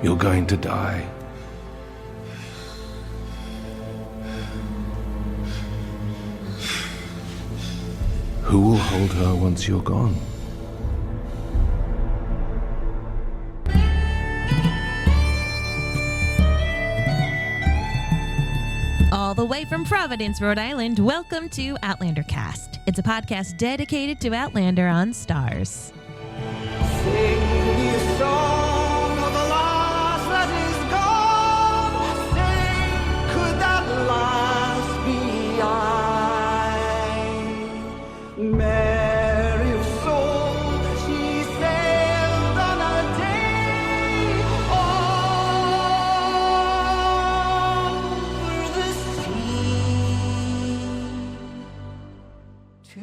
You're going to die. Who will hold her once you're gone? All the way from Providence, Rhode Island, welcome to Outlander Cast. It's a podcast dedicated to Outlander on Stars. Sing me a song of the lost that is gone. Sing, could that last be I? Mary of soul, she sailed on a day over the sea to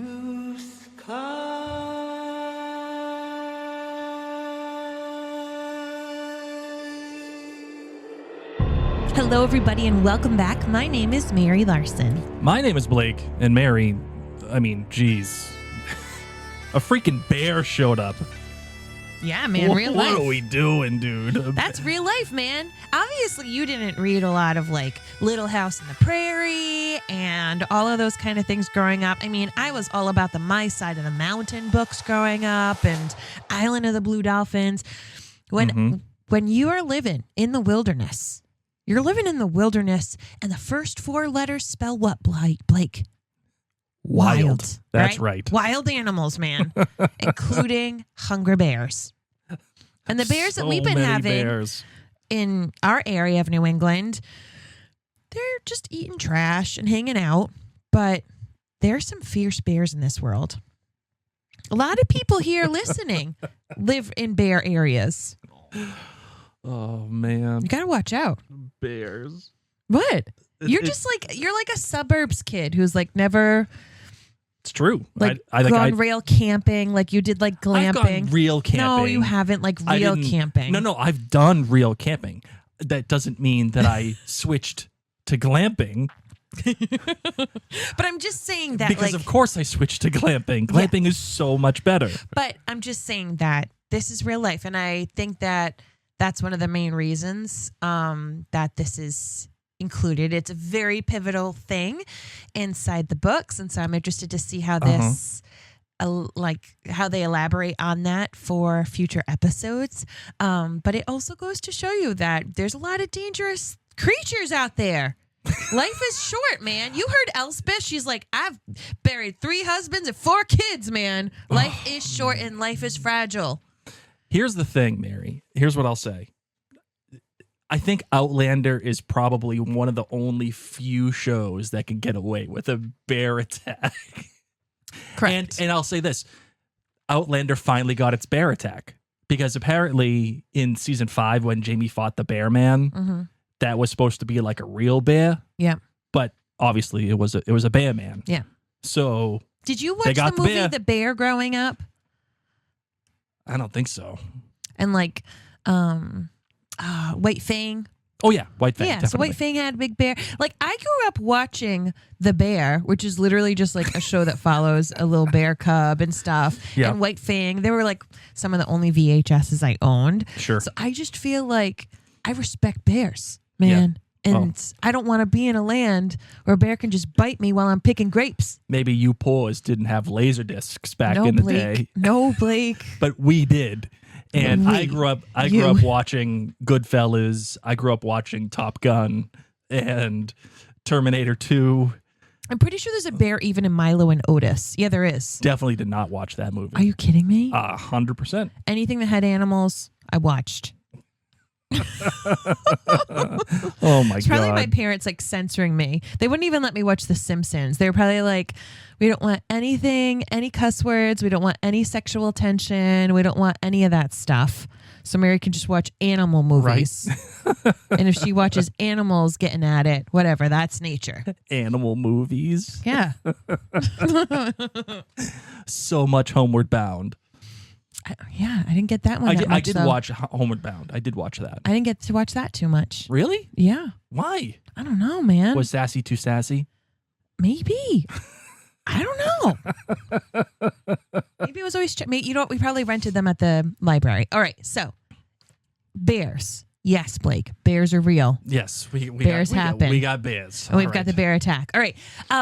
Hello, everybody, and welcome back. My name is Mary Larson. My name is Blake, and Mary, geez. A freaking bear showed up. Yeah, man, real life. What are we doing, dude? That's real life, man. Obviously, you didn't read a lot of, Little House on the Prairie and all of those kind of things growing up. I mean, I was all about the My Side of the Mountain books growing up and Island of the Blue Dolphins. When you are living in the wilderness, you're living in the wilderness, and the first four letters spell what, Blake? Wild. That's right. Wild animals, man, including hungry bears. And the bears that we've been having in our area of New England, they're just eating trash and hanging out. But there's some fierce bears in this world. A lot of people here listening live in bear areas. Oh, man. You got to watch out. Bears. What? You're like a suburbs kid who's never... It's true. Gone rail camping, like you did glamping. I've gone real camping. No, you haven't real camping. No, I've done real camping. That doesn't mean that I switched to glamping. But I'm just saying that because of course I switched to glamping. Glamping is so much better. But I'm just saying that this is real life, and I think that that's one of the main reasons that this is included. It's a very pivotal thing inside the books, and so I'm interested to see how this how they elaborate on that for future episodes. But it also goes to show you that there's a lot of dangerous creatures out there. Life is short, man. You heard Elspeth. She's like, I've buried 3 husbands and 4 kids, man. Life is short and life is fragile. Here's the thing, Mary. Here's what I'll say. I think Outlander is probably one of the only few shows that can get away with a bear attack. Correct. And I'll say this. Outlander finally got its bear attack. Because apparently in season 5, when Jamie fought the bear man, that was supposed to be like a real bear. Yeah. But obviously it was a bear man. Yeah. So did you watch the movie The Bear growing up? I don't think so. And White Fang. Oh, yeah. White Fang. Yeah, definitely. so White Fang had a big bear. I grew up watching The Bear, which is literally just a show that follows a little bear cub and stuff. Yeah. And White Fang, they were some of the only VHSs I owned. Sure. So I just feel like I respect bears, man. Yeah. And I don't want to be in a land where a bear can just bite me while I'm picking grapes. Maybe you poors didn't have laser discs back in the day. No, Blake. But we did. And I grew up watching Goodfellas. I grew up watching Top Gun and Terminator 2. I'm pretty sure there's a bear even in Milo and Otis. Yeah, there is. Definitely did not watch that movie. Are you kidding me? 100%. Anything that had animals, I watched. Oh my it's probably God. my parents censoring me. They wouldn't even let me watch The Simpsons. They were probably like, we don't want anything, any cuss words. We don't want any sexual tension. We don't want any of that stuff. So Mary can just watch animal movies. Right. And if she watches animals getting at it, whatever, that's nature. Animal movies. Yeah. So much Homeward Bound. I didn't get that one. I did watch Homeward Bound. I did watch that. I didn't get to watch that too much. Really? Yeah. Why? I don't know, man. Was Sassy too sassy? Maybe. I don't know. Maybe it was always... we probably rented them at the library. All right, so bears. Yes, Blake. Bears are real. Yes, we Bears happen. We got bears. And we've got the bear attack. All right.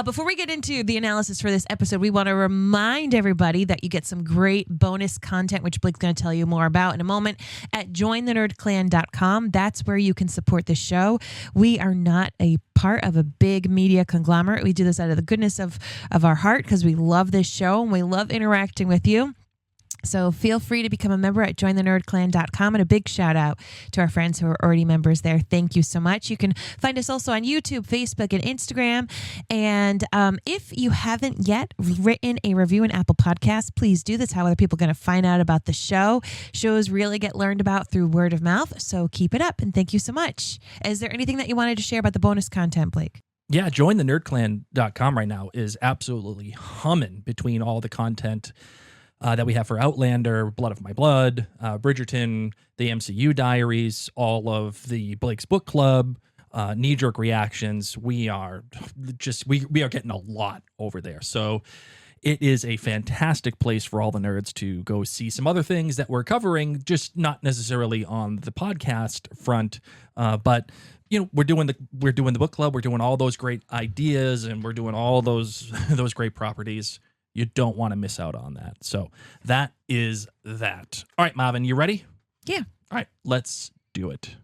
Before we get into the analysis for this episode, we want to remind everybody that you get some great bonus content, which Blake's going to tell you more about in a moment, at jointhenerdclan.com. That's where you can support the show. We are not a part of a big media conglomerate. We do this out of the goodness of our heart because we love this show and we love interacting with you. So feel free to become a member at jointhenerdclan.com, and a big shout out to our friends who are already members there. Thank you so much. You can find us also on YouTube, Facebook, and Instagram. And if you haven't yet written a review in Apple Podcasts, please do. That's how other people are going to find out about the show. Shows really get learned about through word of mouth. So keep it up, and thank you so much. Is there anything that you wanted to share about the bonus content, Blake? Yeah, jointhenerdclan.com right now is absolutely humming between all the content that we have for Outlander, Blood of My Blood, Bridgerton, the MCU Diaries, all of the Blake's Book Club, knee-jerk reactions. We are getting a lot over there. So it is a fantastic place for all the nerds to go see some other things that we're covering, just not necessarily on the podcast front, but we're doing the book club, we're doing all those great ideas, and we're doing all those great properties. You don't want to miss out on that. So that is that. All right, Marvin, you ready? Yeah. All right, let's do it.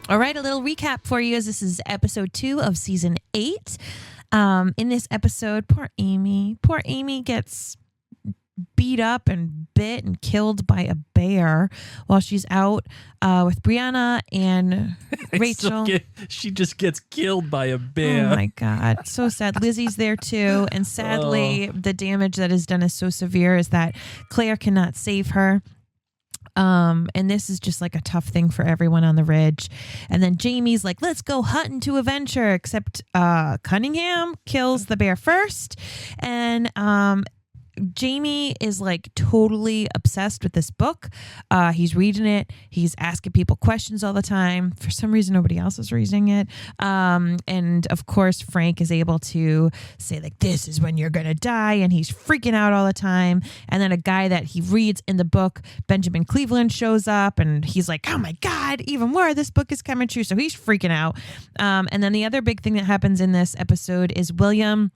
All right, a little recap for you as this is episode 2 of season 8. In this episode, poor Amy gets beat up and bit and killed by a bear while she's out with Brianna and Rachel. She just gets killed by a bear. Oh my God. So sad. Lizzie's there too. And sadly, the damage that is done is so severe is that Claire cannot save her. And this is just like a tough thing for everyone on the ridge. And then Jamie's like, let's go hunting to adventure, except Cunningham kills the bear first. And Jamie is like totally obsessed with this book. He's reading it. He's asking people questions all the time. For some reason, nobody else is reading it. And of course, Frank is able to say like, this is when you're going to die. And he's freaking out all the time. And then a guy that he reads in the book, Benjamin Cleveland, shows up and he's like, oh my God, even more, this book is coming true. So he's freaking out. And then the other big thing that happens in this episode is William.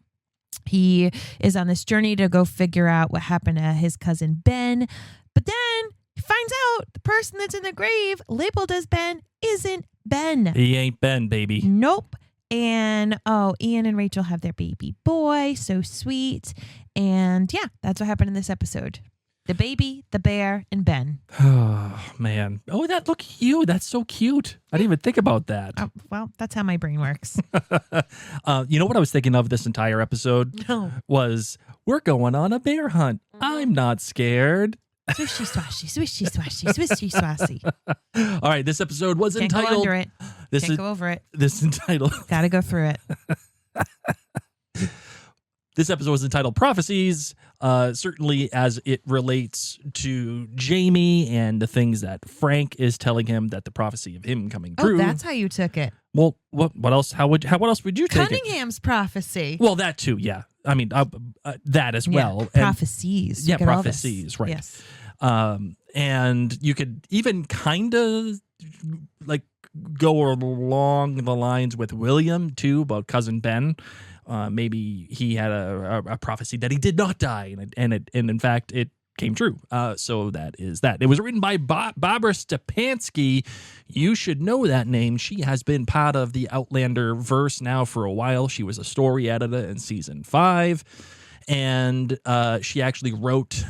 He is on this journey to go figure out what happened to his cousin Ben. But then he finds out the person that's in the grave labeled as Ben isn't Ben. He ain't Ben, baby. Nope. And Ian and Rachel have their baby boy. So sweet. And yeah, that's what happened in this episode. The baby, the bear, and Ben. Oh, man. Oh, look at you. That's so cute. I didn't even think about that. Well, that's how my brain works. You know what I was thinking of this entire episode? No. Was we're going on a bear hunt. I'm not scared. Swishy swashy, swishy swashy, swishy swashy. All right, this episode was Can't entitled... go under it. Can't go over it. This entitled... Gotta go through it. This episode was entitled Prophecies, certainly as it relates to Jamie and the things that Frank is telling him that the prophecy of him coming true. Oh, that's how you took it. Well, what else? What else would you take Cunningham's prophecy. Well, that too, yeah. I mean, that as well. And, prophecies. yeah, prophecies, right. Yes. And you could even kind of like go along the lines with William too about cousin Ben. Maybe he had a prophecy that he did not die, and in fact it came true. So that is that. It was written by Barbara Stepanski. You should know that name. She has been part of the Outlander verse now for a while. She was a story editor in season 5. And she actually wrote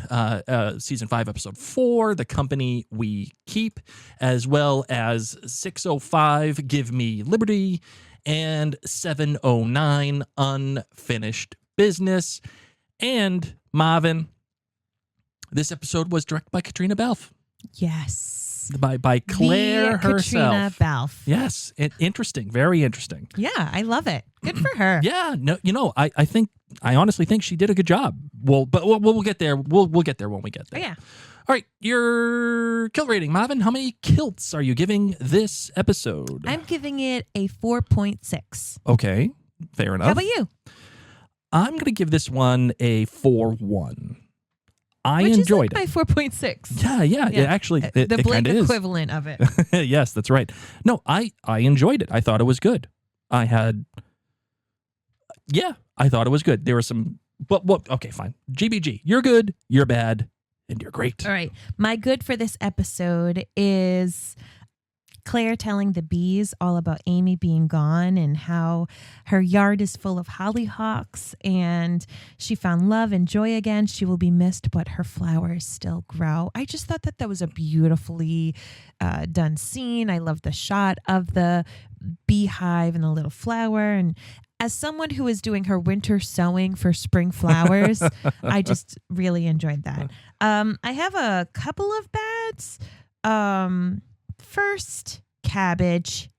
season 5, episode 4, The Company We Keep, as well as 605, Give Me Liberty, and 709, Unfinished Business. And Marvin, this episode was directed by Caitríona Balfe. Yes. by Claire the herself. Caitríona Balfe. Yes, interesting, very interesting. Yeah, I love it. Good for her. Yeah, no, I honestly think she did a good job. We'll get there. We'll get there when we get there. Oh, yeah. All right, your kilt rating, Marvin. How many kilts are you giving this episode? I'm giving it a 4.6. Okay, fair enough. How about you? I'm going to give this one a 4.1. I Which enjoyed is like it. my 4.6. Yeah. It actually, the it Blake kind of is. equivalent of it. Yes, that's right. No, I enjoyed it. I thought it was good. I thought it was good. There were some, but okay, fine. GBG, you're good, you're bad, and you're great. All right. My good for this episode is Claire telling the bees all about Amy being gone and how her yard is full of hollyhocks and she found love and joy again. She will be missed, but her flowers still grow. I just thought that was a beautifully done scene. I love the shot of the beehive and the little flower. And as someone who is doing her winter sowing for spring flowers, I just really enjoyed that. I have a couple of bads. First, cabbage.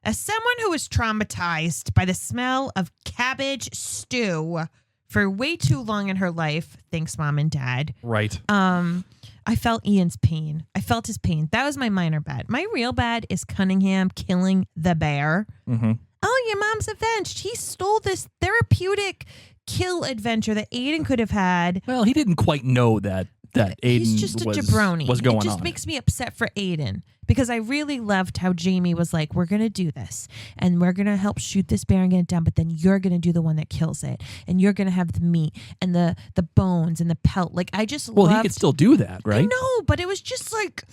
As someone who was traumatized by the smell of cabbage stew for way too long in her life, thanks Mom and Dad. Right. I felt Ian's pain. I felt his pain. That was my minor bad. My real bad is Cunningham killing the bear. Mm-hmm. Oh, your mom's avenged. He stole this therapeutic kill adventure that Aiden could have had. Well, he didn't quite know that Aiden He's just a jabroni. was going on. It just makes me upset for Aiden because I really loved how Jamie was like, we're going to do this and we're going to help shoot this bear and get it down, but then you're going to do the one that kills it and you're going to have the meat and the bones and the pelt. Like, I just Well, he could still do that, right? I know, but it was just like...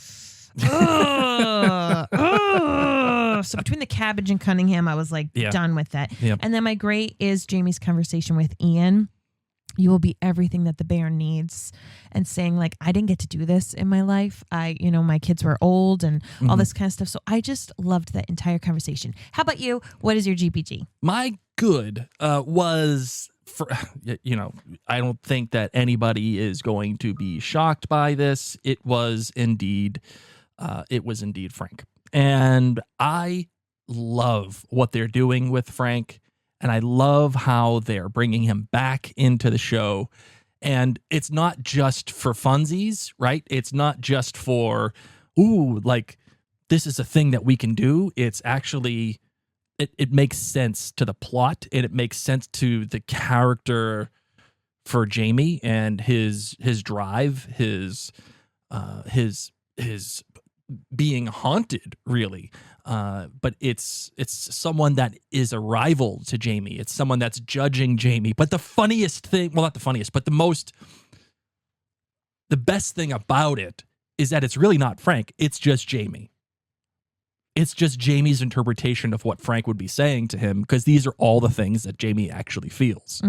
So between the cabbage and Cunningham, I was like done with that. Yep. And then my great is Jamie's conversation with Ian. You will be everything that the bear needs, and saying like, I didn't get to do this in my life. My kids were old and all this kind of stuff. So I just loved that entire conversation. How about you? What is your GPG? My good was for, I don't think that anybody is going to be shocked by this. It was indeed Frank. And I love what they're doing with Frank. And I love how they're bringing him back into the show. And it's not just for funsies, right? It's not just for, this is a thing that we can do. It's actually, it makes sense to the plot, and it makes sense to the character for Jamie and his drive, his being haunted, really. But it's someone that is a rival to Jamie. It's someone that's judging Jamie. But the funniest thing, well, not the funniest, but the best thing about it is that it's really not Frank. It's just Jamie. It's just Jamie's interpretation of what Frank would be saying to him, because these are all the things that Jamie actually feels,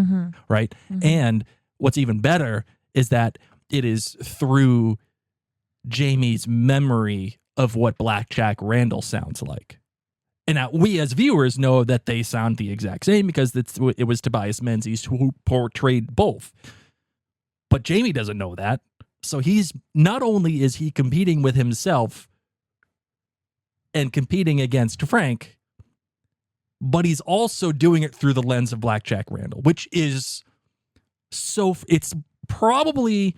right? Mm-hmm. And what's even better is that it is through Jamie's memory of what Blackjack Randall sounds like. And now we as viewers know that they sound the exact same because it was Tobias Menzies who portrayed both. But Jamie doesn't know that. So he's not only is he competing with himself and competing against Frank, but he's also doing it through the lens of Blackjack Randall, which is it's probably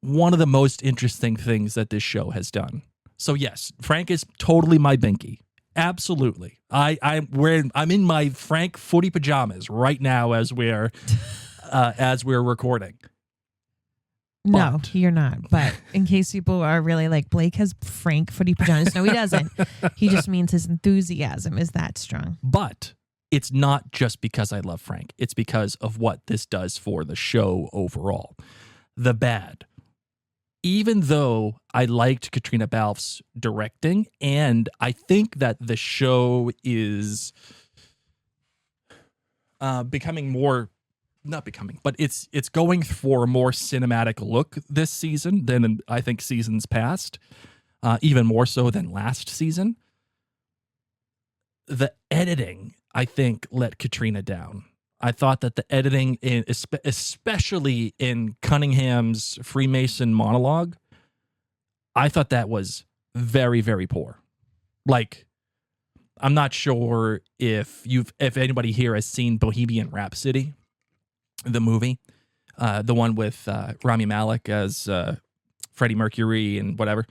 one of the most interesting things that this show has done. So yes, Frank is totally my binky. Absolutely. I'm in my Frank footy pajamas right now as we're recording. No, you're not. But in case people are really like, Blake has Frank footy pajamas. No, he doesn't. He just means his enthusiasm is that strong. But it's not just because I love Frank. It's because of what this does for the show overall. The bad. Even though I liked Caitríona Balfe's directing, and I think that the show is becoming more, not becoming, but it's going for a more cinematic look this season than I think seasons past, even more so than last season. The editing, I think, let Caitríona down. I thought that the editing, especially in Cunningham's Freemason monologue, I thought that was very, very poor. Like, I'm not sure if anybody here has seen Bohemian Rhapsody, the movie, the one with Rami Malek as Freddie Mercury and whatever.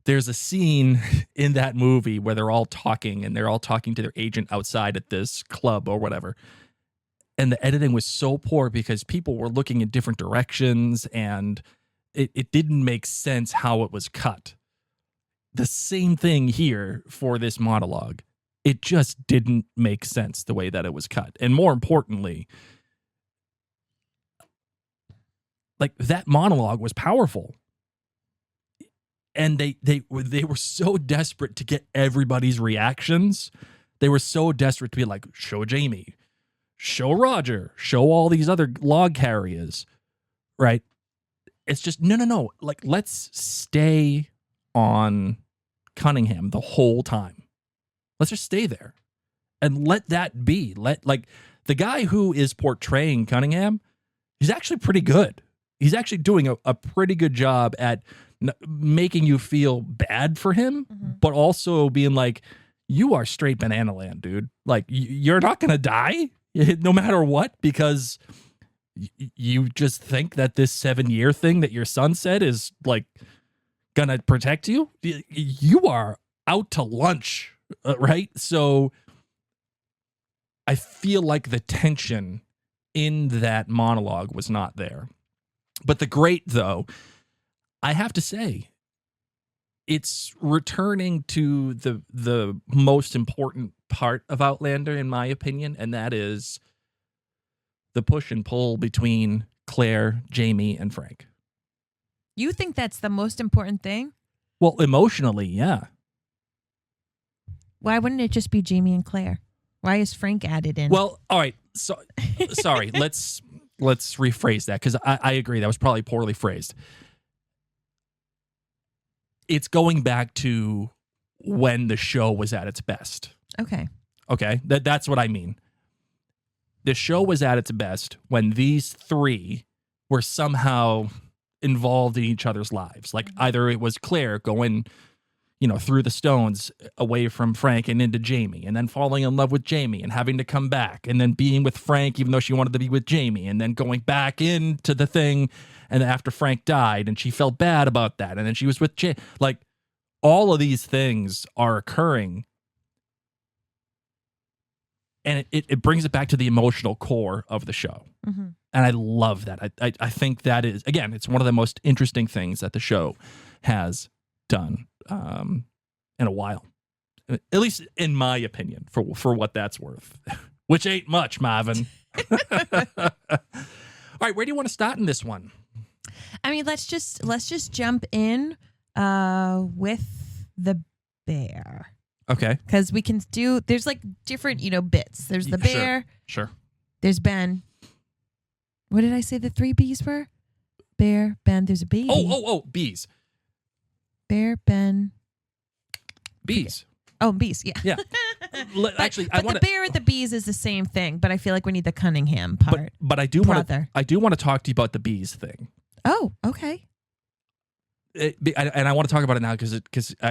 There's a scene in that movie where they're all talking and they're all talking to their agent outside at this club or whatever. And the editing was so poor because people were looking in different directions and it didn't make sense how it was cut. The same thing here for this monologue. It just didn't make sense the way that it was cut. And more importantly, like, that monologue was powerful. And they were so desperate to get everybody's reactions. They were so desperate to be like, show Jamie, show Roger, show all these other log carriers, right? It's just, no. Like, let's stay on Cunningham the whole time. Let's just stay there and let that be. Like, the guy who is portraying Cunningham, he's actually pretty good. He's actually doing a pretty good job at making you feel bad for him, but also being like, you are straight banana land, dude. Like, you're not going to die no matter what, because you just think that this 7-year thing that your son said is like going to protect you. You are out to lunch, right? So I feel like the tension in that monologue was not there. But the great, though, I have to say, it's returning to the most important part of Outlander, in my opinion, and that is the push and pull between Claire, Jamie, and Frank. You think that's the most important thing? Well, emotionally, yeah. Why wouldn't it just be Jamie and Claire? Why is Frank added in? Well, all right. So, sorry. Let's rephrase that, because I agree that was probably poorly phrased. It's going back to when the show was at its best. Okay. That's what I mean. The show was at its best when these three were somehow involved in each other's lives. Like, either it was Claire going, through the stones away from Frank and into Jamie, and then falling in love with Jamie and having to come back, and then being with Frank even though she wanted to be with Jamie, and then going back into the thing, and after Frank died and she felt bad about that, and then she was with Jamie. Like, all of these things are occurring, and it brings it back to the emotional core of the show. And I love that. I think that is, again, it's one of the most interesting things that the show has done in a while, at least in my opinion, for what that's worth, which ain't much, Marvin. All right, where do you want to start in this one? I mean, let's just jump in with the bear. Okay. Because we can do, there's like different, bits. There's the bear. Sure. There's Ben. What did I say the 3 B's were? Bear, Ben, there's a baby. Oh, bees. Bear, Ben. Bees. Oh, bees, yeah. Yeah. Actually, but the bear and the bees is the same thing, but I feel like we need the Cunningham part. But I do want to talk to you about the bees thing. Oh, okay. And I want to talk about it now because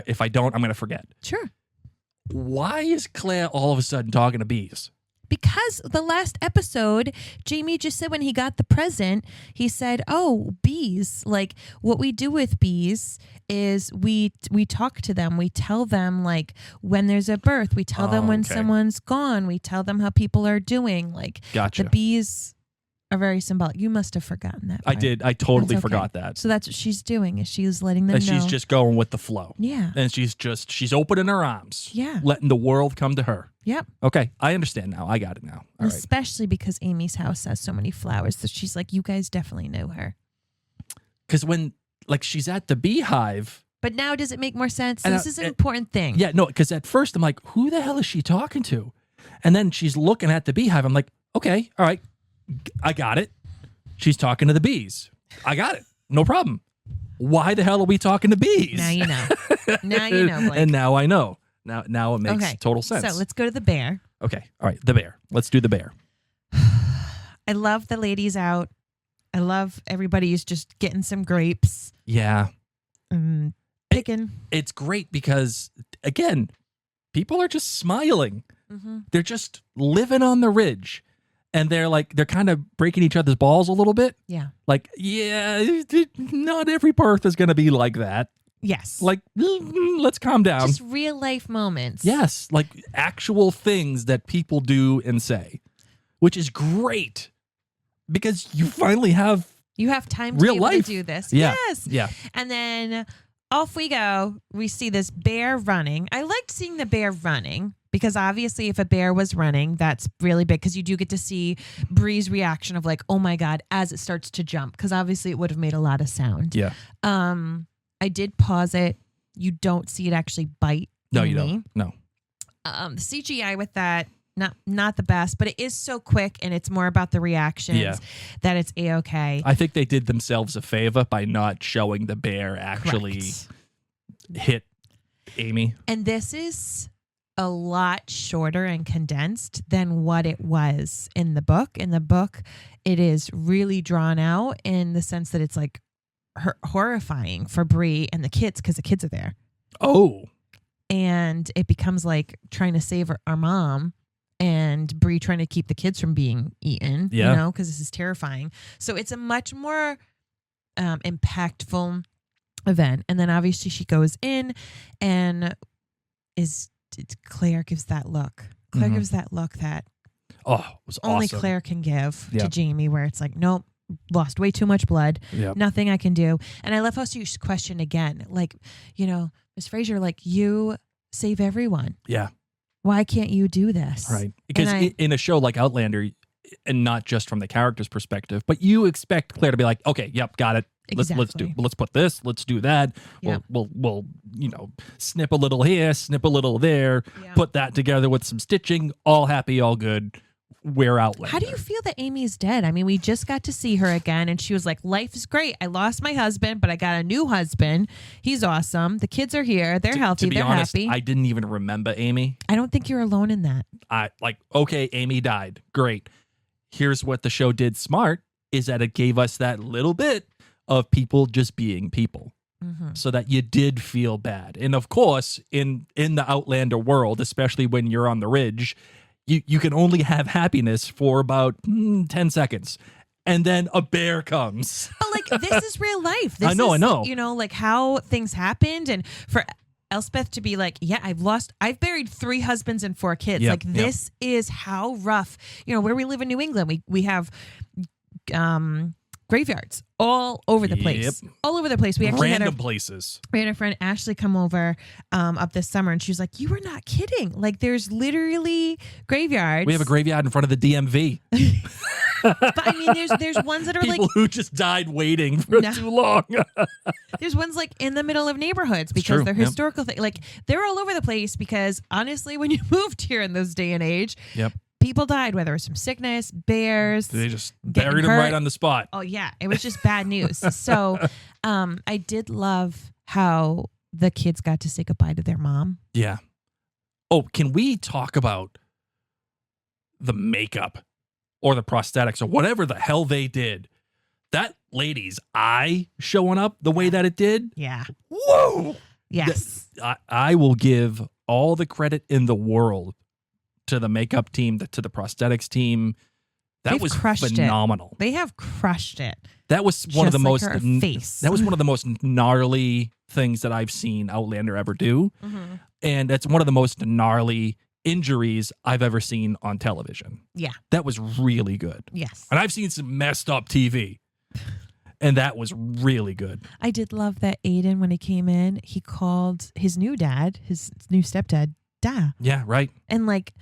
if I don't, I'm going to forget. Sure. Why is Claire all of a sudden talking to bees? Because the last episode, Jamie just said when he got the present, he said, "Oh, bees. Like, what we do with bees is we talk to them. We tell them, like, when there's a birth. We tell them when someone's gone. We tell them how people are doing. Like, gotcha. The bees are very symbolic. You must have forgotten that part. I did. I totally forgot that. So that's what she's doing, is she's letting them know. She's just going with the flow. Yeah. And she's opening her arms. Yeah. Letting the world come to her. Yep. Okay. I understand now. I got it now. All Especially because Amy's house has so many flowers. So she's like, you guys definitely know her. Because when, like, she's at the beehive. But now does it make more sense? This is an important thing. Yeah, no, because at first I'm like, who the hell is she talking to? And then she's looking at the beehive. I'm like, okay, all right. I got it. She's talking to the bees. I got it. No problem. Why the hell are we talking to bees? Now you know. Now you know, Blake. And now I know. Now it makes total sense. So let's go to the bear. Okay. All right. The bear. Let's do the bear. I love the ladies out. I love everybody who's just getting some grapes. Yeah. And picking. It's great because, again, people are just smiling. Mm-hmm. They're just living on the ridge. And they're kind of breaking each other's balls a little bit. Yeah. Like, yeah, not every birth is going to be like that. Yes. Like, let's calm down. Just real life moments. Yes. Like actual things that people do and say, which is great because you finally have time to real be able life. to do this. Yeah. Yes. Yeah. And then off we go. We see this bear running. I liked seeing the bear running because obviously if a bear was running, that's really big because you do get to see Bree's reaction of like, oh my God, as it starts to jump because obviously it would have made a lot of sound. Yeah. I did pause it. You don't see it actually bite. No, Amy. you don't. No. The CGI with that, not the best, but it is so quick and it's more about the reactions that it's A-okay. I think they did themselves a favor by not showing the bear actually hit Amy. And this is a lot shorter and condensed than what it was in the book. In the book, it is really drawn out in the sense that it's like horrifying for Bree and the kids because the kids are there. Oh. And it becomes like trying to save our mom and Bree trying to keep the kids from being eaten, you know, because this is terrifying. So it's a much more impactful event. And then obviously she goes in and Claire gives that look. Claire gives that look that it was only awesome. Claire can give to Jamie, where it's like, nope, lost way too much blood. Yep. Nothing I can do. And I love how she questioned again, like, you know, Miss Fraser, like, you save everyone. Yeah. Why can't you do this? Right. Because in a show like Outlander, and not just from the character's perspective, but you expect Claire to be like, okay, yep, got it. Let's put this, let's do that. Yeah. We'll snip a little here, snip a little there, put that together with some stitching, all happy, all good. We're Outlander. How do you feel that Amy's dead? I mean, we just got to see her again and she was like, life is great. I lost my husband, but I got a new husband. He's awesome. The kids are here. They're healthy. To be They're honest, happy. I didn't even remember Amy. I don't think you're alone in that. Okay, Amy died. Great. Here's what the show did smart is that it gave us that little bit of people just being people. So that you did feel bad. And of course, in the Outlander world, especially when you're on the ridge, you can only have happiness for about 10 seconds. And then a bear comes. But like, this is real life. This I know. You know, like how things happened. And for Elspeth to be like, yeah, I've buried 3 husbands and 4 kids. Yep, like this is how rough, you know, where we live in New England, we have graveyards all over the place. All over the place. We actually Random places. We had a friend Ashley come over up this summer and she was like, you were not kidding. Like there's literally graveyards. We have a graveyard in front of the DMV. But I mean, there's ones that are people like who just died waiting for too long. There's ones like in the middle of neighborhoods because they're historical things. Like they're all over the place because honestly, when you moved here in this day and age, people died, whether it was from sickness, bears. They just buried them right on the spot. Oh yeah, it was just bad news. So I did love how the kids got to say goodbye to their mom. Yeah. Oh, can we talk about the makeup or the prosthetics or whatever the hell they did? That lady's eye showing up the way that it did. Yeah. Whoa. Yes. I will give all the credit in the world to the makeup team, to the prosthetics team. That was phenomenal. They have crushed it. That was one of the most her face. That was one of the most gnarly things that I've seen Outlander ever do. And it's one of the most gnarly injuries I've ever seen on television. Yeah. That was really good. Yes. And I've seen some messed up TV. And that was really good. I did love that Aiden, when he came in, he called his new dad, his new stepdad, Da. Yeah, right. And like,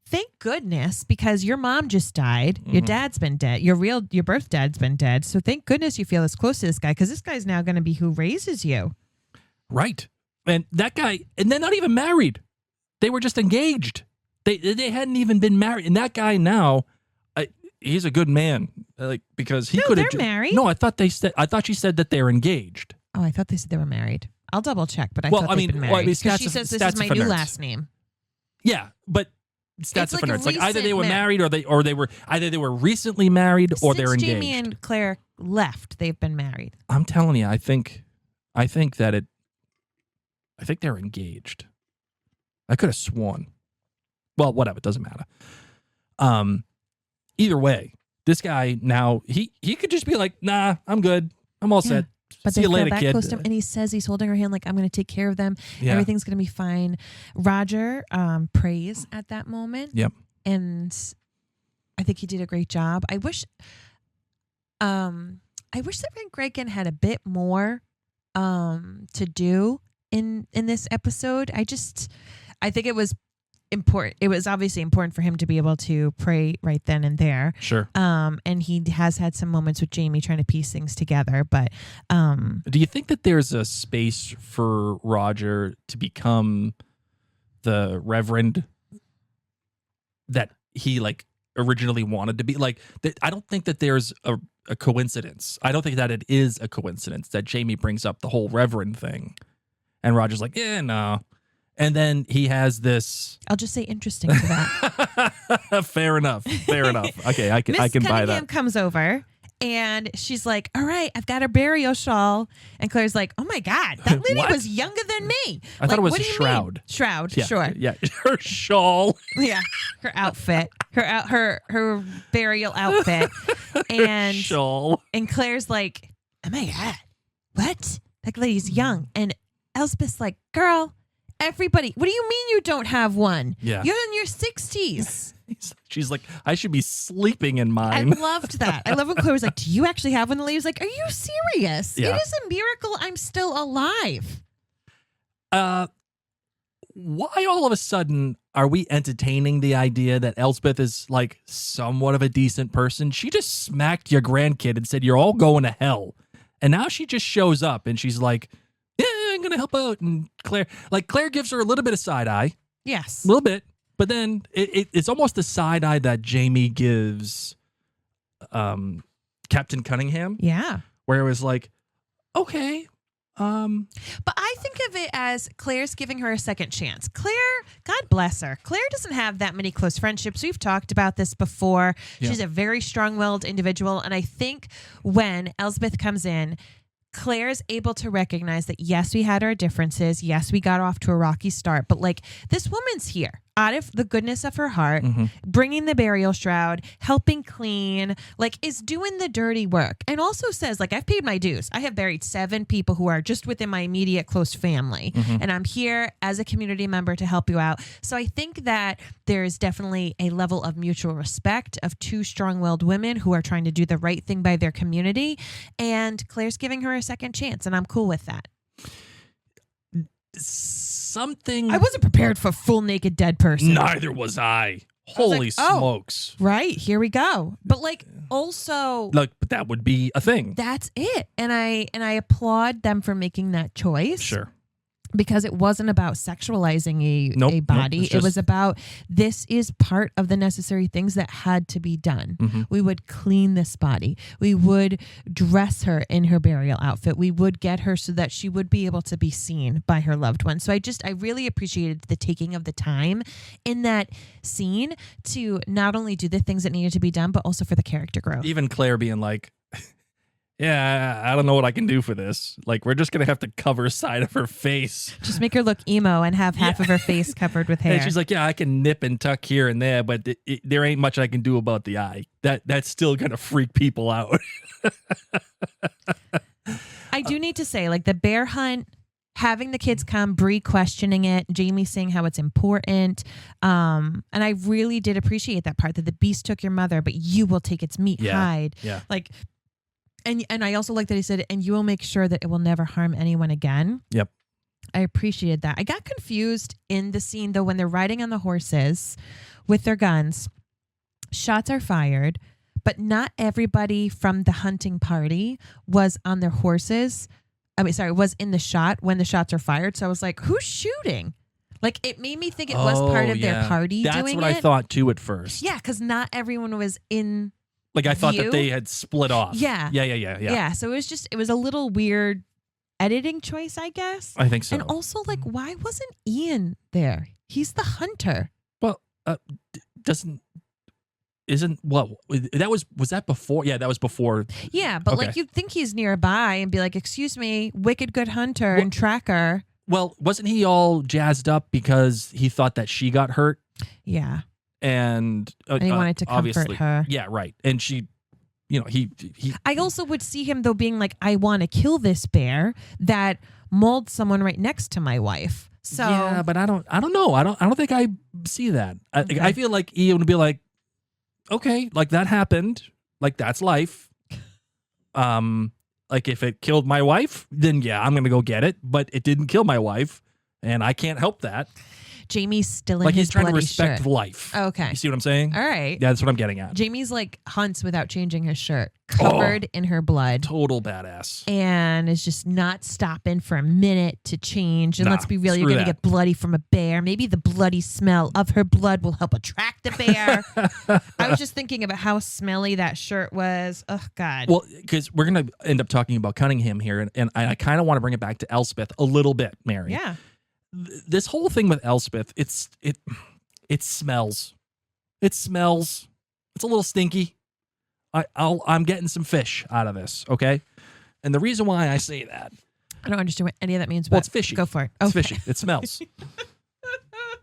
thank goodness, because your mom just died. Your dad's been dead. Your birth dad's been dead. So thank goodness you feel as close to this guy, because this guy's now going to be who raises you. Right. And that guy, and they're not even married. They were just engaged. They hadn't even been married. And that guy now, he's a good man. Like, because he could have. They're married. No, I thought she said that they're engaged. Oh, I thought they said they were married. I'll double check, but I thought they'd been married. Because she says this is my new last name. Yeah, but that's like for nerds. Like either they were recent married or they were either they were recently married or they're engaged. Since Jamie and Claire left, they've been married. I'm telling you, I think that I think they're engaged. I could have sworn. Well, whatever. It doesn't matter. Either way, this guy now, he could just be like, nah, I'm good. I'm all set. But See they you feel later, that kid. close to him, and he says he's holding her hand like, I'm going to take care of them. Yeah. Everything's going to be fine. Roger prays at that moment. Yep. And I think he did a great job. I wish that Red Gregan had a bit more to do in this episode. I think it was important. It was obviously important for him to be able to pray right then and there. Sure. And he has had some moments with Jamie trying to piece things together. But do you think that there's a space for Roger to become the reverend that he like originally wanted to be? Like, I don't think that there's a coincidence. I don't think that it is a coincidence that Jamie brings up the whole reverend thing, and Roger's like, yeah, no. And then he has this. I'll just say interesting to that. Fair enough. Okay, I can Miss buy Cunningham that. comes over and she's like, all right, I've got a burial shawl. And Claire's like, oh my God, that lady What? was younger than me. I thought it was what a do you shroud. mean? Shroud, Yeah, sure. Yeah, her shawl. Yeah, her outfit, her burial outfit. And Shawl. and Claire's like, oh my God, what? That lady's young. And Elspeth's like, girl, everybody, what do you mean you don't have one? Yeah. You're in your 60s. She's like, I should be sleeping in I mine. loved that. I love when Claire was like, do you actually have one? The lady was like, are you serious? Yeah. It is a miracle I'm still alive. Why all of a sudden are we entertaining the idea that Elspeth is like somewhat of a decent person? She just smacked your grandkid and said, you're all going to hell. And now she just shows up and she's like, yeah, I'm going to help out. And Claire gives her a little bit of side eye, Yes. a little bit. But then it's almost the side eye that Jamie gives Captain Cunningham, Yeah. where it was like, okay. But I think of it as Claire's giving her a second chance. Claire, God bless her. Claire doesn't have that many close friendships. We've talked about this before. Yeah. She's a very strong-willed individual. And I think when Elspeth comes in, Claire's able to recognize that, yes, we had our differences. Yes, we got off to a rocky start. But, like, this woman's here out of the goodness of her heart, bringing the burial shroud, helping clean, like, is doing the dirty work. And also says, like, I've paid my dues. I have buried 7 people who are just within my immediate close family. And I'm here as a community member to help you out. So I think that there's definitely a level of mutual respect of 2 strong-willed women who are trying to do the right thing by their community. And Claire's giving her a second chance, and I'm cool with that. Something. I wasn't prepared for full naked dead person. Neither was I. Holy like, oh. smokes. Right, here we go. But like also Like, but that would be a thing. that's it. And I applaud them for making that choice. Sure. Because it wasn't about sexualizing Nope, a body. it's It was just- about this is part of the necessary things that had to be done. We would clean this body. We would dress her in her burial outfit. We would get her so that she would be able to be seen by her loved one. So I really appreciated the taking of the time in that scene to not only do the things that needed to be done, but also for the character growth. Even Claire being like, yeah, I don't know what I can do for this. Like, we're just going to have to cover a side of her face. Just make her look emo and have half of her face covered with hair. And she's like, yeah, I can nip and tuck here and there, but there ain't much I can do about the eye. That's still going to freak people out. I do need to say, like, the bear hunt, having the kids come, Bree questioning it, Jamie saying how it's important. And I really did appreciate that part, that the beast took your mother, but you will take its meat hide. Yeah. Like, and I also like that he said, and you will make sure that it will never harm anyone again. Yep. I appreciated that. I got confused in the scene, though, when they're riding on the horses with their guns. Shots are fired, but not everybody from the hunting party was on their horses. Was in the shot when the shots are fired. So I was like, who's shooting? Like, it made me think it was part of their party That's doing what it. I thought, too, at first. Yeah, because not everyone was in. Like, I thought view. that they had split off. Yeah. Yeah. So it was a little weird editing choice, I guess. I think so. And also, like, why wasn't Ian there? He's the hunter. Well, was that before? Yeah, that was before. Yeah, but Okay. like, you'd think he's nearby and be like, excuse me, wicked good hunter and tracker. Well, wasn't he all jazzed up because he thought that she got hurt? Yeah. And he wanted to comfort obviously, her. Yeah, right. And she, he. I also would see him though being like, I want to kill this bear that mauled someone right next to my wife. So yeah, but I don't know. I don't think I see that. Okay. I feel like Ian would be like, okay, like that happened, like that's life. Like if it killed my wife, then yeah, I'm gonna go get it. But it didn't kill my wife, and I can't help that. Jamie's still in Like his he's trying to bloody respect shirt. life. Okay. You see what I'm saying? All right. Yeah, that's what I'm getting at. Jamie's like hunts without changing his shirt, covered in her blood. Total badass. And is just not stopping for a minute to change. And Nah, let's be real, you're screw going to that. get bloody from a bear. Maybe the bloody smell of her blood will help attract the bear. I was just thinking about how smelly that shirt was. Oh, God. Well, because we're going to end up talking about Cunningham here, and I kind of want to bring it back to Elspeth a little bit, Mary. Yeah. This whole thing with Elspeth, it smells. It smells. It's a little stinky. I'm getting some fish out of this, okay? And the reason why I say that, I don't understand what any of that means, well, but it's fishy. go for it. It's Okay. fishy. It smells.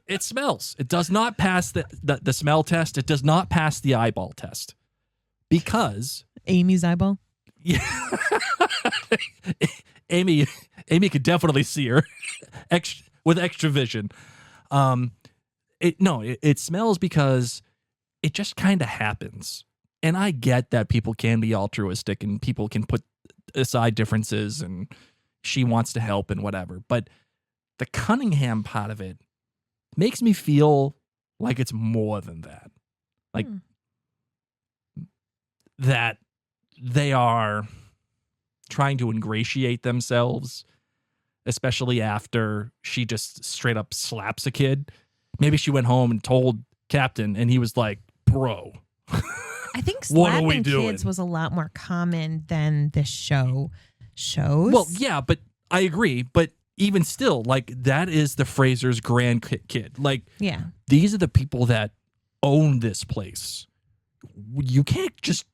It smells. It does not pass the smell test. It does not pass the eyeball test because Amy's eyeball. yeah, Amy could definitely see her with extra vision. It smells because it just kind of happens. And I get that people can be altruistic and people can put aside differences and she wants to help and whatever. But the Cunningham part of it makes me feel like it's more than that. Like that they are trying to ingratiate themselves, especially after she just straight up slaps a kid. Maybe she went home and told Captain and he was like, bro. I think What are we slapping doing? kids was a lot more common than this show shows. Well, yeah, but I agree. But even still, like that is the Fraser's grandkid. Like yeah. these are the people that own this place. You can't just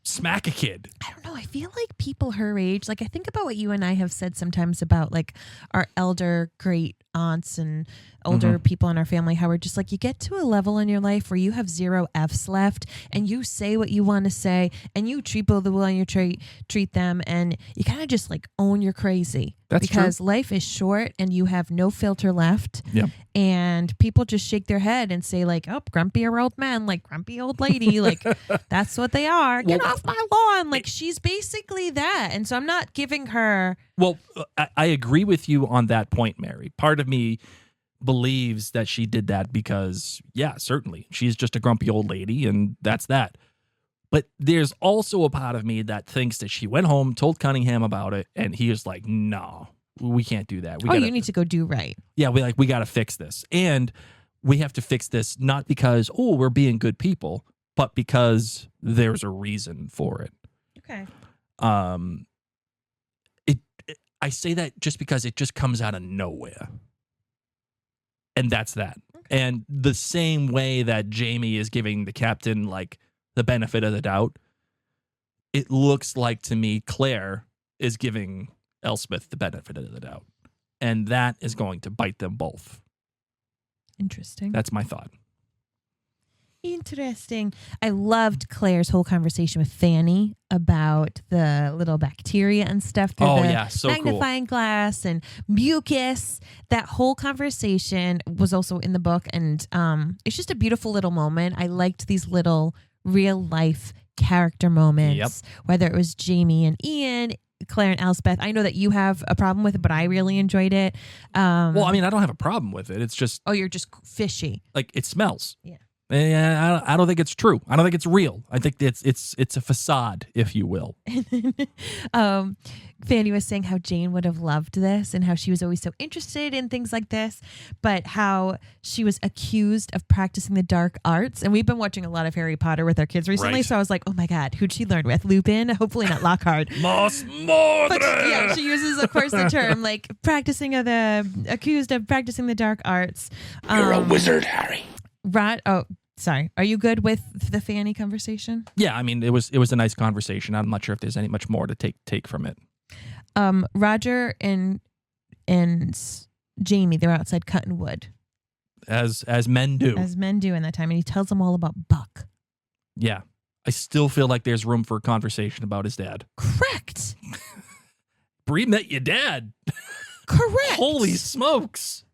smack a kid. I don't know. I feel like people her age, like I think about what you and I have said sometimes about like our elder great aunts and older people in our family, how we're just like, you get to a level in your life where you have 0 F's left and you say what you want to say and you treat people the way you treat them and you kind of just like own your crazy. That's because life is short and you have no filter left. Yeah. And people just shake their head and say like, oh, grumpy old man, like grumpy old lady, like that's what they are. Get off my lawn. Like she's basically that. And so I'm not giving her. Well, I agree with you on that point, Mary. Part of me believes that she did that because, yeah, certainly she's just a grumpy old lady and that's that. But there's also a part of me that thinks that she went home, told Cunningham about it, and he was like, no, we can't do that. You need to go do right. Yeah, we got to fix this. And we have to fix this not because, we're being good people, but because there's a reason for it. Okay. I say that just because it just comes out of nowhere. And that's that. Okay. And the same way that Jamie is giving the captain like the benefit of the doubt, it looks like to me Claire is giving Elspeth the benefit of the doubt. And that is going to bite them both. Interesting. That's my thought. Interesting. I loved Claire's whole conversation with Fanny about the little bacteria and stuff through the so magnifying glass and mucus. That whole conversation was also in the book, and it's just a beautiful little moment. I liked these little real life character moments, whether it was Jamie and Ian, Claire and Elspeth. I know that you have a problem with it, but I really enjoyed it. Well, I mean, I don't have a problem with it. It's just... Oh, you're just fishy. Like, it smells. Yeah. And I don't think it's true. I don't think it's real. I think it's a facade, if you will. Fanny was saying how Jane would have loved this and how she was always so interested in things like this, but how she was accused of practicing the dark arts. And we've been watching a lot of Harry Potter with our kids recently, Right. so I was like, oh my God, who'd she learn with? Lupin? Hopefully not Lockhart. Moss Mordred! But yeah, she uses, of course, the term like accused of practicing the dark arts. You're a wizard, Harry. Sorry. Are you good with the Fanny conversation? Yeah, I mean, it was a nice conversation. I'm not sure if there's any much more to take from it. Roger and and Jamie, they're outside cutting wood. As men do. As men do in that time. And he tells them all about Buck. Yeah. I still feel like there's room for a conversation about his dad. Correct. Bree met your dad. Correct. Holy smokes.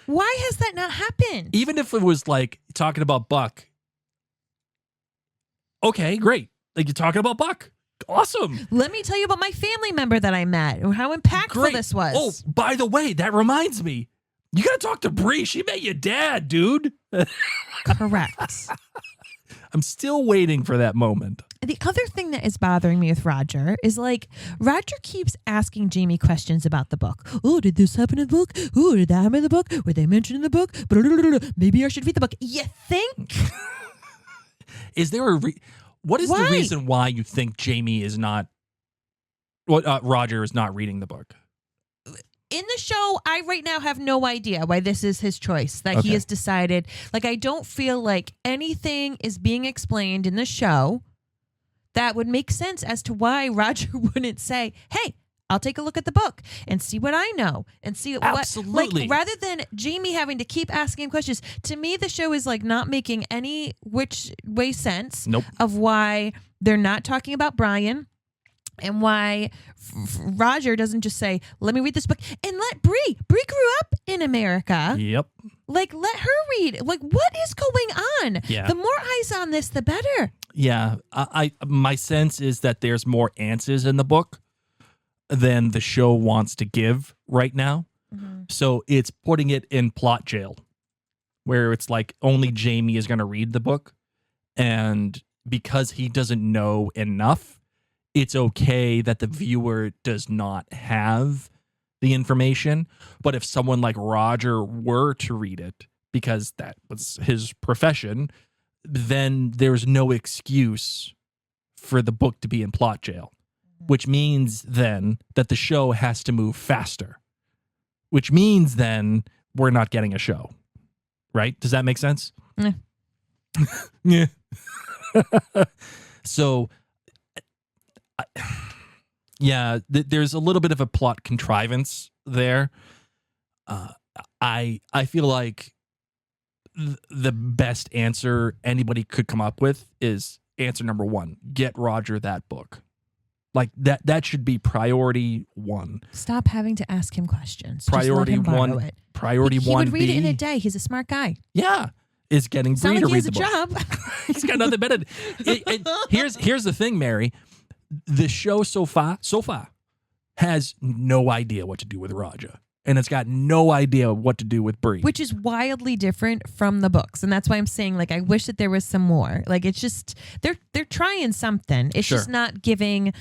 Why has that not happened? Even if it was like talking about Buck. Okay, great. Like you're talking about Buck. Awesome. Let me tell you about my family member that I met and how impactful this was. Oh, by the way, that reminds me. You got to talk to Bree. She met your dad, dude. Correct. I'm still waiting for that moment. The other thing that is bothering me with Roger is like Roger keeps asking Jamie questions about the book. Oh, did this happen in the book? Oh, did that happen in the book? Were they mentioned in the book? Maybe I should read the book. You think? Is there a what is the reason why you think Jamie is not Roger is not reading the book? In the show, I right now have no idea why this is his choice, that he has decided. Like, I don't feel like anything is being explained in the show that would make sense as to why Roger wouldn't say, hey, I'll take a look at the book and see what I know and see Absolutely. what, like, rather than Jamie having to keep asking questions. To me, the show is like not making any which way sense of why they're not talking about Brian. And why Roger doesn't just say, let me read this book and let Bree grew up in America. Yep. Like, let her read. Like, what is going on? Yeah. The more eyes on this, the better. Yeah. My sense is that there's more answers in the book than the show wants to give right now. Mm-hmm. So it's putting it in plot jail where it's like only Jamie is going to read the book. And because he doesn't know enough, it's okay that the viewer does not have the information. But if someone like Roger were to read it, because that was his profession, then there's no excuse for the book to be in plot jail, which means then that the show has to move faster, which means then we're not getting a show. Right? Does that make sense? Yeah. So... there's a little bit of a plot contrivance there. I feel like the best answer anybody could come up with is answer number 1: get Roger that book. Like that should be priority 1. Stop having to ask him questions. Priority Just let him 1. borrow it. Priority 1. He would read it in a day. He's a smart guy. Yeah. Is getting Bree to read the book. He has a job. He's got nothing better. Here's the thing, Mary. The show so far has no idea what to do with Roger, and it's got no idea what to do with Bree, which is wildly different from the books, and that's why I'm saying like I wish that there was some more. Like it's just they're trying something. It's just not giving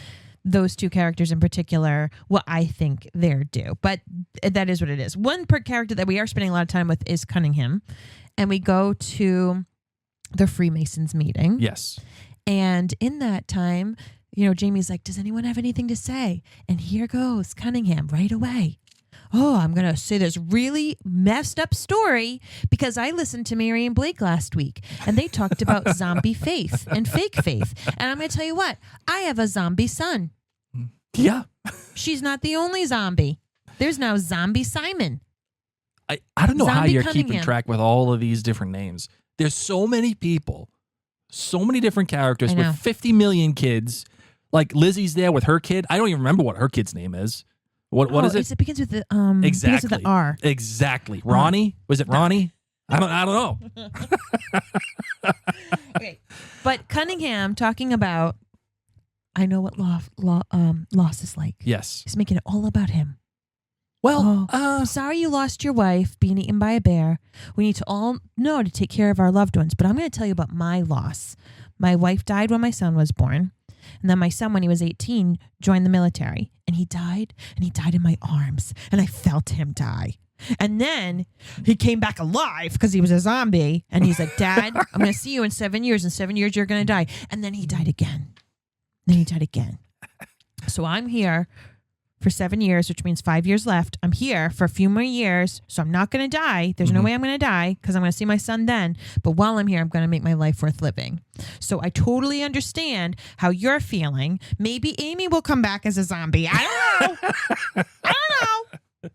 those two characters in particular what I think they're due. But that is what it is. One per character that we are spending a lot of time with is Cunningham, and we go to the Freemasons meeting. Yes, and in that time, you know, Jamie's like, does anyone have anything to say? And here goes Cunningham right away. Oh, I'm going to say this really messed up story because I listened to Mary and Blake last week and they talked about zombie faith and fake faith. And I'm going to tell you what, I have a zombie son. Yeah. She's not the only zombie. There's now Zombie Simon. I don't know Zombie how you're Cunningham. keeping track with all of these different names. There's so many people, so many different characters with 50 million kids. Like Lizzie's there with her kid. I don't even remember what her kid's name is. What is it? It begins with the exactly. Begins with the R. Exactly. Ronnie? Was it Ronnie? I don't know. Okay. But Cunningham talking about I know what loss is like. Yes. He's making it all about him. Well, I'm sorry you lost your wife being eaten by a bear. We need to all know to take care of our loved ones. But I'm going to tell you about my loss. My wife died when my son was born. And then my son, when he was 18, joined the military. And he died in my arms. And I felt him die. And then he came back alive because he was a zombie. And he's like, Dad, I'm going to see you in 7 years. In 7 years, you're going to die. And then he died again. So I'm here for 7 years, which means 5 years left. I'm here for a few more years. So I'm not going to die. There's no way I'm going to die because I'm going to see my son then. But while I'm here, I'm going to make my life worth living. So I totally understand how you're feeling. Maybe Amy will come back as a zombie. I don't know.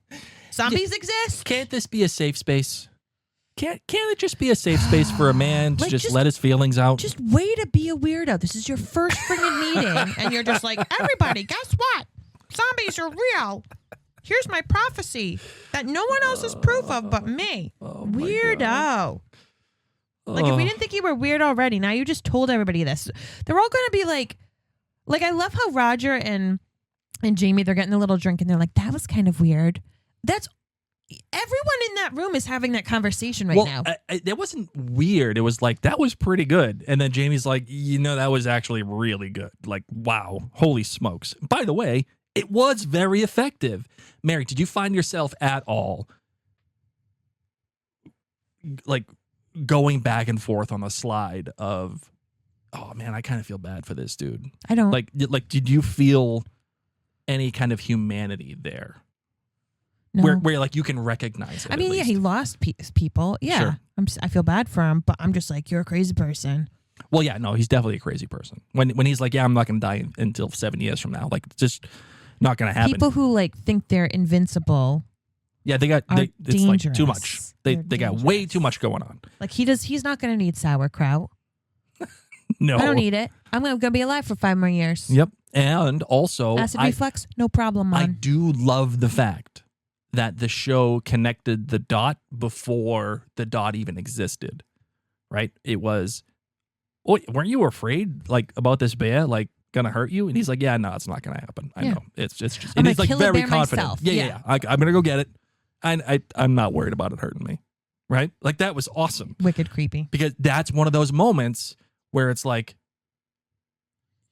Zombies exist. Can't this be a safe space? Can't it just be a safe space for a man to Like, just just- let his feelings out? Just way to be a weirdo. This is your first friggin' meeting, and you're just like, everybody, guess what? Zombies are real. Here's my prophecy that no one else is proof of but me. Weirdo. Like, if we didn't think you were weird already, now you just told everybody this. They're all going to be like I love how Roger and Jamie, they're getting a little drink, and they're like, that was kind of weird. That's everyone in that room is having that conversation right now. That wasn't weird. It was like, that was pretty good. And then Jamie's like, that was actually really good. Like, wow, holy smokes. By the way, it was very effective. Mary, did you find yourself at all like going back and forth on the slide of, oh man, I kind of feel bad for this dude? I don't. Like, did you feel any kind of humanity there? No. Where like you can recognize it. I mean, at yeah, least? he lost people. Yeah. Sure. I feel bad for him, but I'm just like, you're a crazy person. Well, yeah, no, he's definitely a crazy person. When he's like, yeah, I'm not going to die until 7 years from now. Like, it's just not going to happen. People who like think they're invincible. Yeah, it's dangerous. like too much. They got way too much going on. Like he's not going to need sauerkraut. No, I don't need it. I'm going to be alive for 5 more years. Yep, and also Acid reflux, no problem, I man. do love the fact that the show connected the dot before the dot even existed. Right? It was, oh, weren't you afraid like about this bear like gonna hurt you? And he's like, yeah, no, it's not gonna happen. I know. It's just I'm and he's gonna like kill a very bear confident. myself. Yeah. I'm gonna go get it. I'm not worried about it hurting me. Right? Like that was awesome. Wicked creepy. Because that's one of those moments where it's like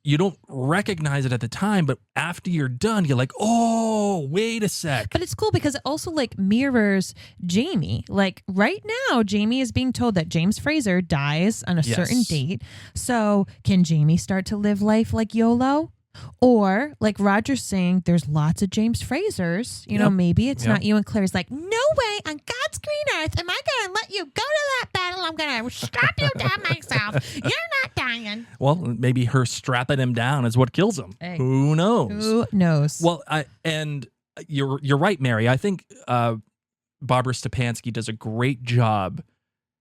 you don't recognize it at the time, but after you're done, you're like, oh, wait a sec. But it's cool because it also like mirrors Jamie. Like right now, Jamie is being told that James Fraser dies on a certain date. So can Jamie start to live life like YOLO? Or like Roger's saying, there's lots of James Frasers. You know, maybe it's not you. And Claire's like, no way on God's green earth am I going to let you go to that battle. I'm going to strap you down myself. You're not dying. Well, maybe her strapping him down is what kills him. Hey. Who knows? Who knows? Well, and you're right, Mary. I think Barbara Stepanski does a great job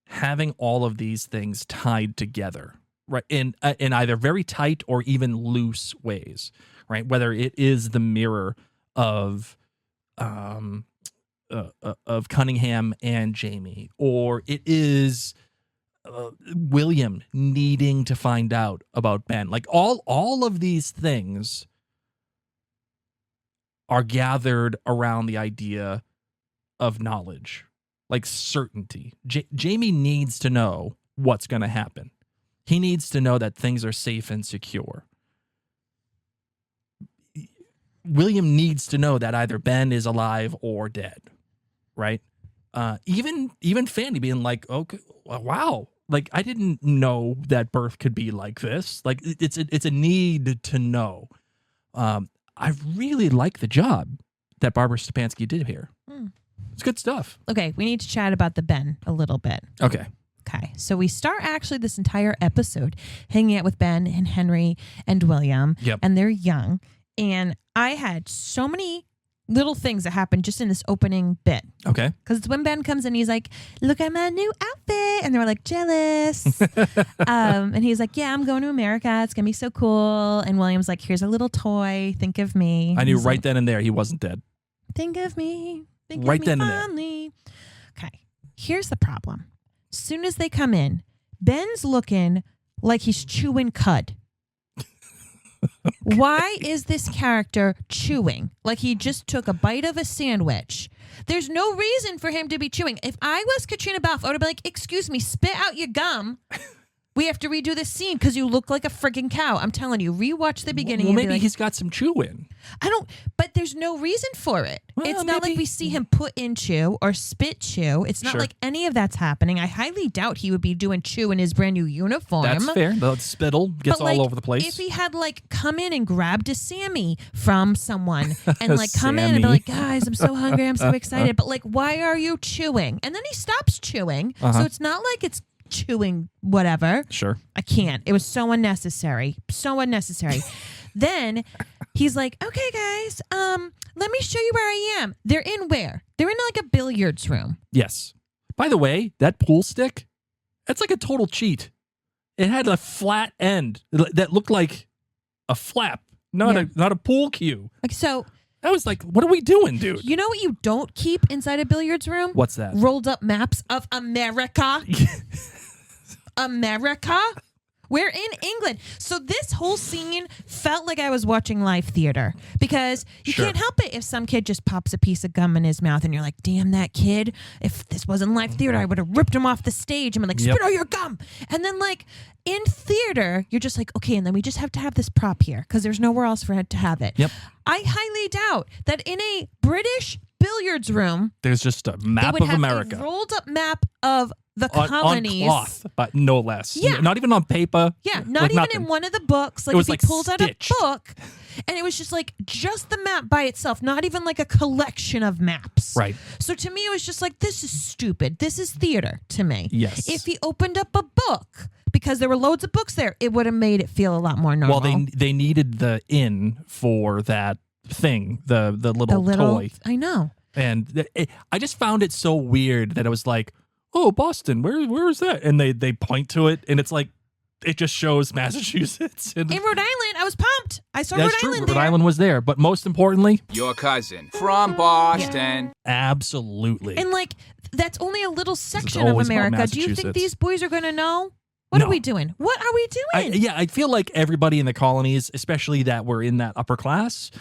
having all of these things tied together. Right, in either very tight or even loose ways, right? Whether it is the mirror of Cunningham and Jamie, or it is William needing to find out about Ben. Like all of these things are gathered around the idea of knowledge, like certainty. Jamie needs to know what's going to happen. He needs to know that things are safe and secure. William needs to know that either Ben is alive or dead, right? Even Fanny being like, okay, wow, like I didn't know that birth could be like this. Like it's a need to know. I really like the job that Barbara Stepanski did here. It's good stuff. Okay, we need to chat about the Ben a little bit. Okay. Okay, so we start actually this entire episode hanging out with Ben and Henry and William, and they're young. And I had so many little things that happened just in this opening bit. Okay. Because it's when Ben comes in, he's like, look at my new outfit. And they were like, jealous. And he's like, yeah, I'm going to America. It's going to be so cool. And William's like, here's a little toy. Think of me. I knew He's right like, then and there he wasn't dead. Think of me. Think Right of me then and there. fondly. Okay, here's the problem. As soon as they come in, Ben's looking like he's chewing cud. Why is this character chewing? Like he just took a bite of a sandwich. There's no reason for him to be chewing. If I was Caitríona Balfe, I would be like, excuse me, spit out your gum. We have to redo this scene because you look like a friggin' cow. I'm telling you, rewatch the beginning. Well, and maybe be like, he's got some chew in. but there's no reason for it. Well, it's not maybe. like we see him put in chew or spit chew. It's not Sure. like any of that's happening. I highly doubt he would be doing chew in his brand new uniform. That's fair. The spittle gets But, like, all over the place. If he had like come in and grabbed a Sammy from someone and like come in and be Sammy. like, guys, I'm so hungry, I'm so excited. But like, why are you chewing? And then he stops chewing. So it's not like it's chewing whatever. Sure. I can't. It was so unnecessary. So unnecessary. Then he's like, okay, guys, let me show you where I am. They're in where? They're in like a billiards room. Yes. By the way, that pool stick, that's like a total cheat. It had a flat end that looked like a flap, not a pool cue. Like, so I was like, what are we doing, dude? you know what you don't keep inside a billiards room? What's that? Rolled up maps of America. America? We're in England. So this whole scene felt like I was watching live theater because you Sure. can't help it if some kid just pops a piece of gum in his mouth and you're like, damn, that kid. If this wasn't live theater, I would have ripped him off the stage and been like, spit out your gum. And then like in theater, you're just like, okay, and then we just have to have this prop here because there's nowhere else for it to have it. Yep. I highly doubt that in a British billiards room, There's just a they map would of have America. a rolled up map of the On colonies. cloth, but no less. Yeah. Not even on paper. Yeah, not Like even nothing. in one of the books. Like It was, if he like, pulled out a stitched. book, and it was just like just the map by itself, not even like a collection of maps. Right. So to me, it was just like, this is stupid. This is theater to me. Yes. If he opened up a book, because there were loads of books there, it would have made it feel a lot more normal. Well, they needed the inn for that thing, the little toy. I know. And I just found it so weird that it was like, oh, Boston, where is that? And they point to it, and it's like, it just shows Massachusetts. And In Rhode Island, I was pumped. I saw that's Rhode true. Island Rhode there. Island was there. But most importantly, Your cousin from Boston. absolutely. And like, that's only a little section of always about America. Do you think Massachusetts. these boys are going to know? What No. are we doing? What are we doing? I feel like everybody in the colonies, especially that were in that upper class,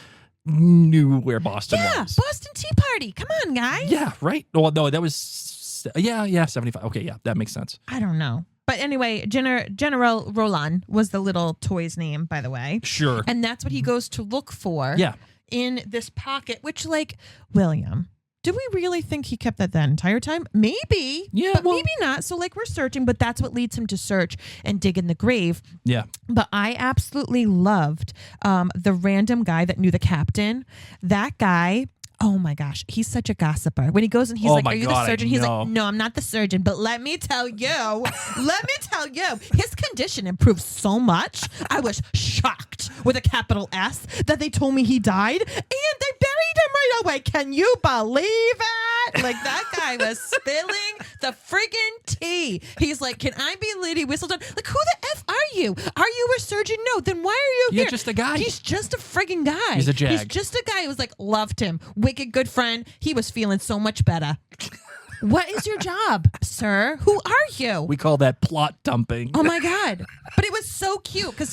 knew where Boston Yeah, was. Boston Tea Party. Come on, guys. Yeah, right. Well, no, that was 75. Okay, yeah, that makes sense. I don't know. But anyway, General Roland was the little toy's name, by the way. Sure. And that's what he goes to look for Yeah. in this pocket, which, like, William, do we really think he kept that entire time? Maybe. Yeah, But well- maybe not. So, like, we're searching, but that's what leads him to search and dig in the grave. Yeah. But I absolutely loved the random guy that knew the captain. That guy, oh my gosh, he's such a gossiper. When he goes and he's Oh like, my are you God, the I surgeon? He's know. like, no, I'm not the surgeon. But let me tell you, his condition improved so much. I was shocked with a capital S that they told me he died and they buried him right away. Can you believe it? Like, that guy was spilling the friggin' tea. He's like, can I be Lady Whistledown? Like, who the F are you? Are you a surgeon? No. Then why are you You're here? just a guy. He's just a friggin' guy. He's a jag. He's just a guy who was like, loved him. Wicked good friend. He was feeling so much better. What is your job, sir? Who are you? We call that plot dumping. Oh my God. But it was so cute because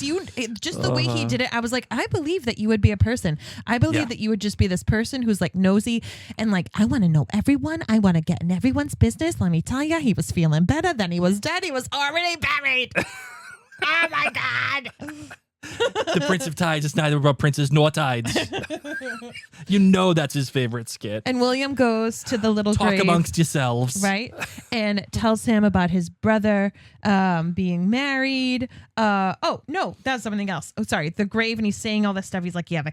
just the way he did it, I was like, I believe that you would be a person. I believe Yeah. that you would just be this person who's like nosy and like, I want to know everyone. I want to get in everyone's business. Let me tell you, he was feeling better. Then he was dead. He was already buried. Oh my God. The Prince of Tides is neither about princes nor tides. You know that's his favorite skit. And William goes to the little Talk grave. amongst yourselves. Right, and tells him about his brother being married. Oh no, that's something else. Oh, sorry, the grave, and he's saying all this stuff. He's like, you have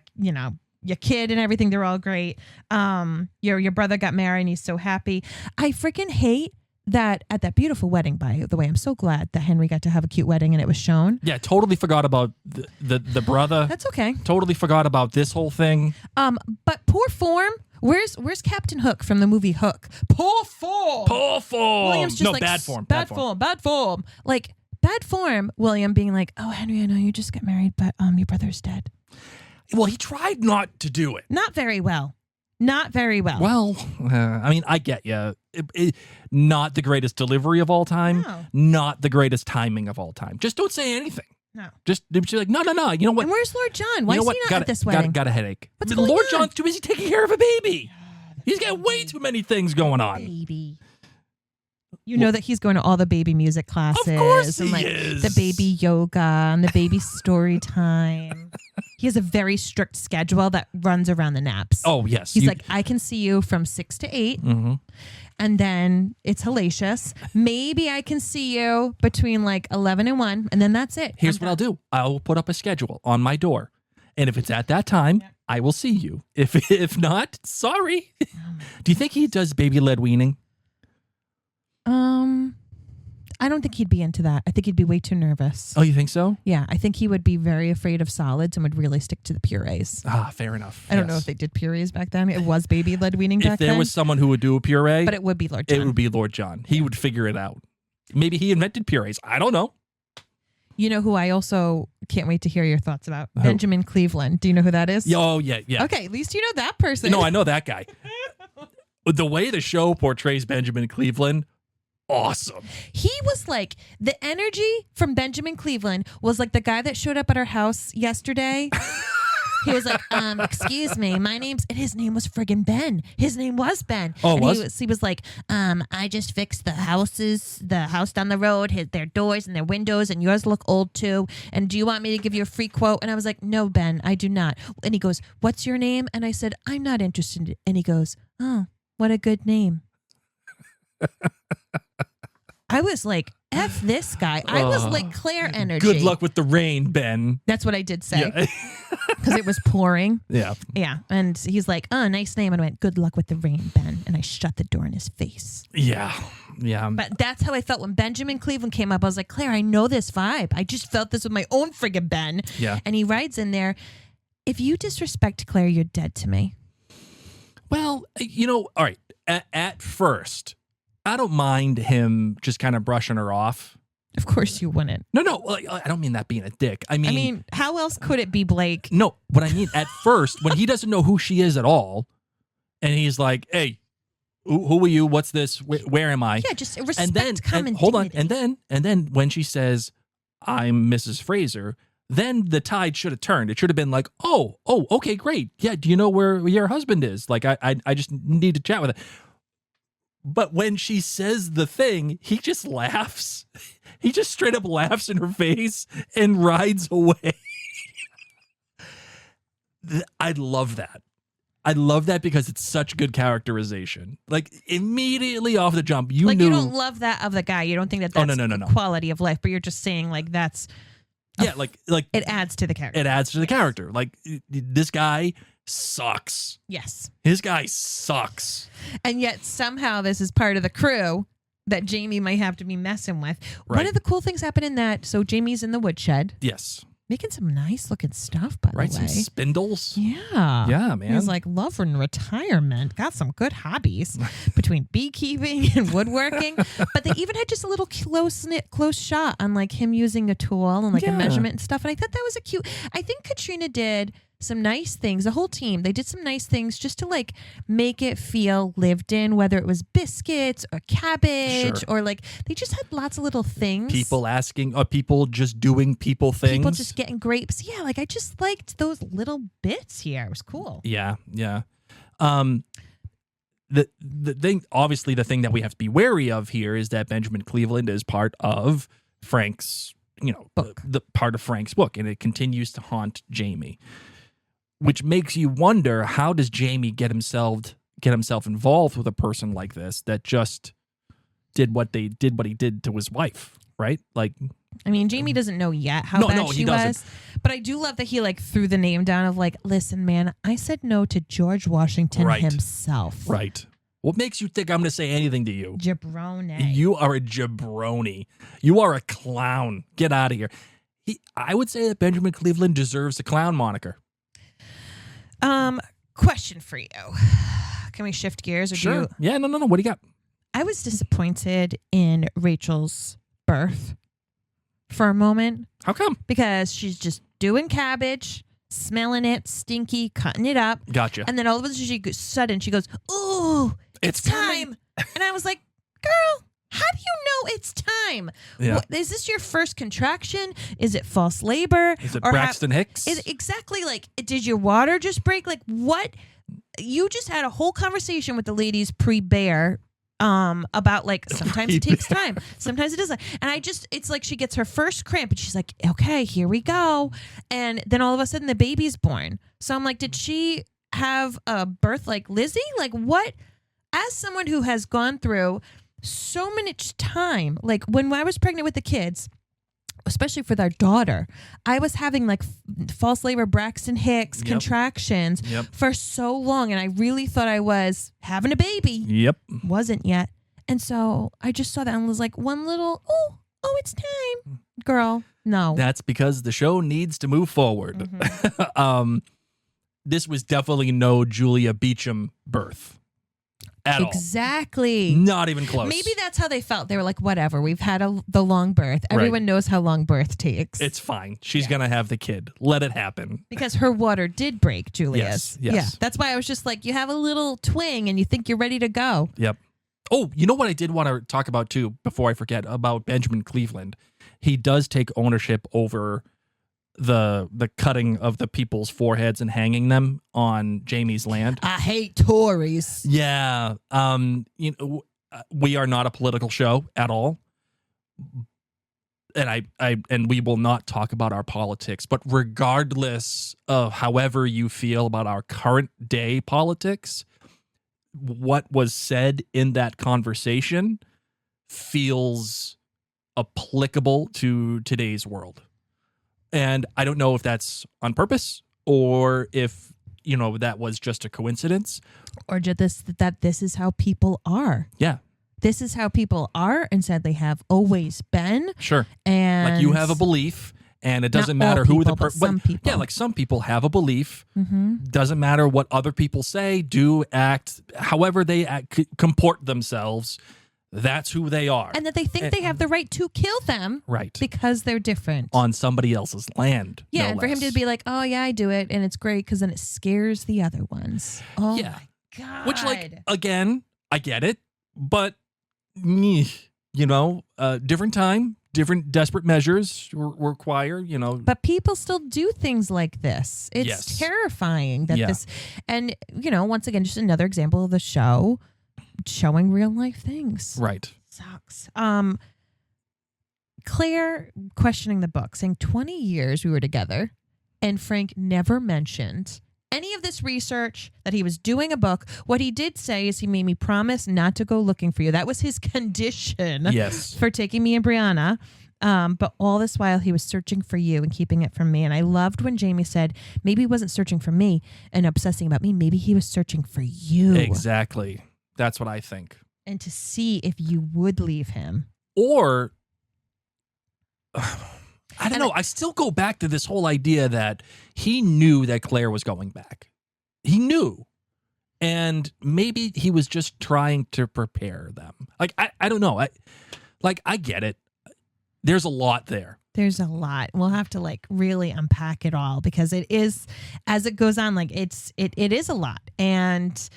your kid and everything. They're all great. Your brother got married, and he's so happy. I freaking hate that at that beautiful wedding. By the way, I'm so glad that Henry got to have a cute wedding and it was shown. Yeah, totally forgot about the brother. That's okay. Totally forgot about this whole thing. But poor form. Where's Captain Hook from the movie Hook? Poor form. Poor form. William's just no, like, bad form. Bad form. Like, bad form, William being like, oh, Henry, I know you just got married, but your brother's dead. Well, he tried not to do it. Not very well. Not very well. Well, I mean, I get you. Not the greatest delivery of all time. No. Not the greatest timing of all time. Just don't say anything. No. Just be like, no. You know what? And where's Lord John? Why you know is what? he not got at this wedding? Got a headache. What's I going mean, Lord on? John's too busy taking care of a baby. He's got way too many things going on. Baby. You know that he's going to all the baby music classes. Of course and he like is. the baby yoga and the baby story time. He has a very strict schedule that runs around the naps. Oh, yes. He's like, I can see you from 6 to 8. Mhm. And then it's hellacious. Maybe I can see you between like 11 and 1. And then that's it. Here's what I'll do. I will put up a schedule on my door. And if it's at that time, I will see you. If not, sorry. Do you think he does baby-led weaning? I don't think he'd be into that. I think he'd be way too nervous. Oh, you think so? Yeah, I think he would be very afraid of solids and would really stick to the purees. Fair enough. I don't know if they did purees back then. It was baby-led weaning back then. If there was someone who would do a puree, but it would be Lord John. It would be Lord John. He would figure it out. Maybe he invented purees. I don't know. You know who I also can't wait to hear your thoughts about? Who? Benjamin Cleveland. Do you know who that is? Oh, yeah. Okay, at least you know that person. No, I know that guy. The way the show portrays Benjamin Cleveland, awesome. He was like, the energy from Benjamin Cleveland was like the guy that showed up at our house yesterday. He was like, excuse me, and his name was friggin' Ben. His name was Ben. Oh, and he was like, I just fixed the house down the road, their doors and their windows, and yours look old too. And do you want me to give you a free quote? And I was like, no, Ben, I do not. And he goes, what's your name? And I said, I'm not interested. And he goes, oh, what a good name. I was like, F this guy. I was like Claire energy. Good luck with the rain, Ben. That's what I did say. Yeah. Because it was pouring. Yeah. Yeah. And he's like, oh, nice name. And I went, good luck with the rain, Ben. And I shut the door in his face. Yeah. Yeah. But that's how I felt when Benjamin Cleveland came up. I was like, Claire, I know this vibe. I just felt this with my own friggin' Ben. Yeah. And he rides in there. If you disrespect Claire, you're dead to me. Well, all right. At first, I don't mind him just kind of brushing her off. Of course you wouldn't. No. I don't mean that being a dick. I mean, how else could it be, Blake? No, what I mean at first, when he doesn't know who she is at all, and he's like, hey, who are you? What's this? Where am I? Yeah, just respect common hold on. dignity. And then when she says, I'm Mrs. Fraser, then the tide should have turned. It should have been like, oh, okay, great. Yeah, do you know where your husband is? Like, I just need to chat with him. But when she says the thing, he just laughs. He just straight up laughs in her face and rides away. I love that. I love that because it's such good characterization. Like, immediately off the jump, you knew. You don't love that of the guy. You don't think that's no. quality of life, but you're just saying, like, that's. Yeah, like it adds to the character. It adds to the character. Like, this guy sucks. Yes. His guy sucks. And yet somehow this is part of the crew that Jamie might have to be messing with. Right. One of the cool things happened in that, so Jamie's in the woodshed. Yes. Making some nice looking stuff, by the way. Some spindles. Yeah. Yeah, man. He's like, love and retirement. Got some good hobbies between beekeeping and woodworking. But they even had just a little close shot on like him using a tool and like a measurement and stuff. And I thought that was I think Caitríona did some nice things. The whole team, they did some nice things just to like make it feel lived in, whether it was biscuits or cabbage or like they just had lots of little things. People asking, people just doing people things. People just getting grapes. Yeah, like I just liked those little bits here. It was cool. Yeah. The thing, obviously, the thing that we have to be wary of here is that Benjamin Cleveland is part of Frank's, book. The part of Frank's book, and it continues to haunt Jamie. Which makes you wonder, how does Jamie get himself involved with a person like this that just did what he did to his wife, right? Like, I mean, Jamie doesn't know yet how bad she was, but I do love that he like threw the name down of like, listen, man, I said no to George Washington himself. Right. What makes you think I'm going to say anything to you? Jabroni. You are a jabroni. You are a clown. Get out of here. I would say that Benjamin Cleveland deserves a clown moniker. Question for you. Can we shift gears? Or sure. Yeah, no. What do you got? I was disappointed in Rachel's birth for a moment. How come? Because she's just doing cabbage, smelling it, stinky, cutting it up. Gotcha. And then all of a sudden she goes, ooh, it's time. And I was like, girl, how do you know it's time? Yeah. Is this your first contraction? Is it false labor? Is it Braxton Hicks? Exactly. Like, did your water just break? Like, what? You just had a whole conversation with the ladies pre-bear about like sometimes it takes time. Sometimes it doesn't. And it's like she gets her first cramp and she's like, okay, here we go. And then all of a sudden the baby's born. So I'm like, did she have a birth like Lizzie? Like what? As someone who has gone through so much time, like when I was pregnant with the kids, especially for their daughter, I was having like false labor, Braxton Hicks, contractions for so long. And I really thought I was having a baby. Yep. Wasn't yet. And so I just saw that and was like, one little, oh, it's time. Girl, no. That's because the show needs to move forward. Mm-hmm. This was definitely no Julia Beecham birth at Exactly. all. Not even close. Maybe that's how they felt. They were like, whatever, we've had the long birth. Everyone knows how long birth takes. It's fine. She's going to have the kid. Let it happen. Because her water did break, Julia's. Yes. Yeah. That's why I was just like, you have a little twang and you think you're ready to go. Yep. Oh, you know what I did want to talk about too, before I forget, about Benjamin Cleveland. He does take ownership over the cutting of the people's foreheads and hanging them on Jamie's land. I hate Tories. Yeah. We are not a political show at all. And we will not talk about our politics, but regardless of however you feel about our current day politics, what was said in that conversation feels applicable to today's world. And I don't know if that's on purpose or if, that was just a coincidence. Or just that this is how people are. Yeah. This is how people are and sadly have always been. Sure. And like you have a belief and it doesn't not all matter who people, the but some people. Yeah, like some people have a belief. Mm-hmm. Doesn't matter what other people say, do, act, however they comport themselves. That's who they are. And that they think they have the right to kill them. Right. Because they're different. On somebody else's land. Yeah, no and for him less. to be like, oh, yeah, I do it. And it's great because then it scares the other ones. Oh, Yeah. my God. Which, again, I get it. But, different time, different desperate measures require, But people still do things like this. It's Yes. terrifying that Yeah. this. And, once again, just another example of the show showing real life things. Right. Sucks. Claire questioning the book, saying 20 years we were together, and Frank never mentioned any of this research, that he was doing a book. What he did say is he made me promise not to go looking for you. That was his condition Yes. for taking me and Brianna. But all this while he was searching for you and keeping it from me. And I loved when Jamie said, maybe he wasn't searching for me and obsessing about me. Maybe he was searching for you. Exactly. That's what I think. And to see if you would leave him. Or, I don't know. I still go back to this whole idea that he knew that Claire was going back. He knew. And maybe he was just trying to prepare them. Like, I don't know. I get it. There's a lot there. There's a lot. We'll have to really unpack it all because it is, as it goes on, it is a lot. And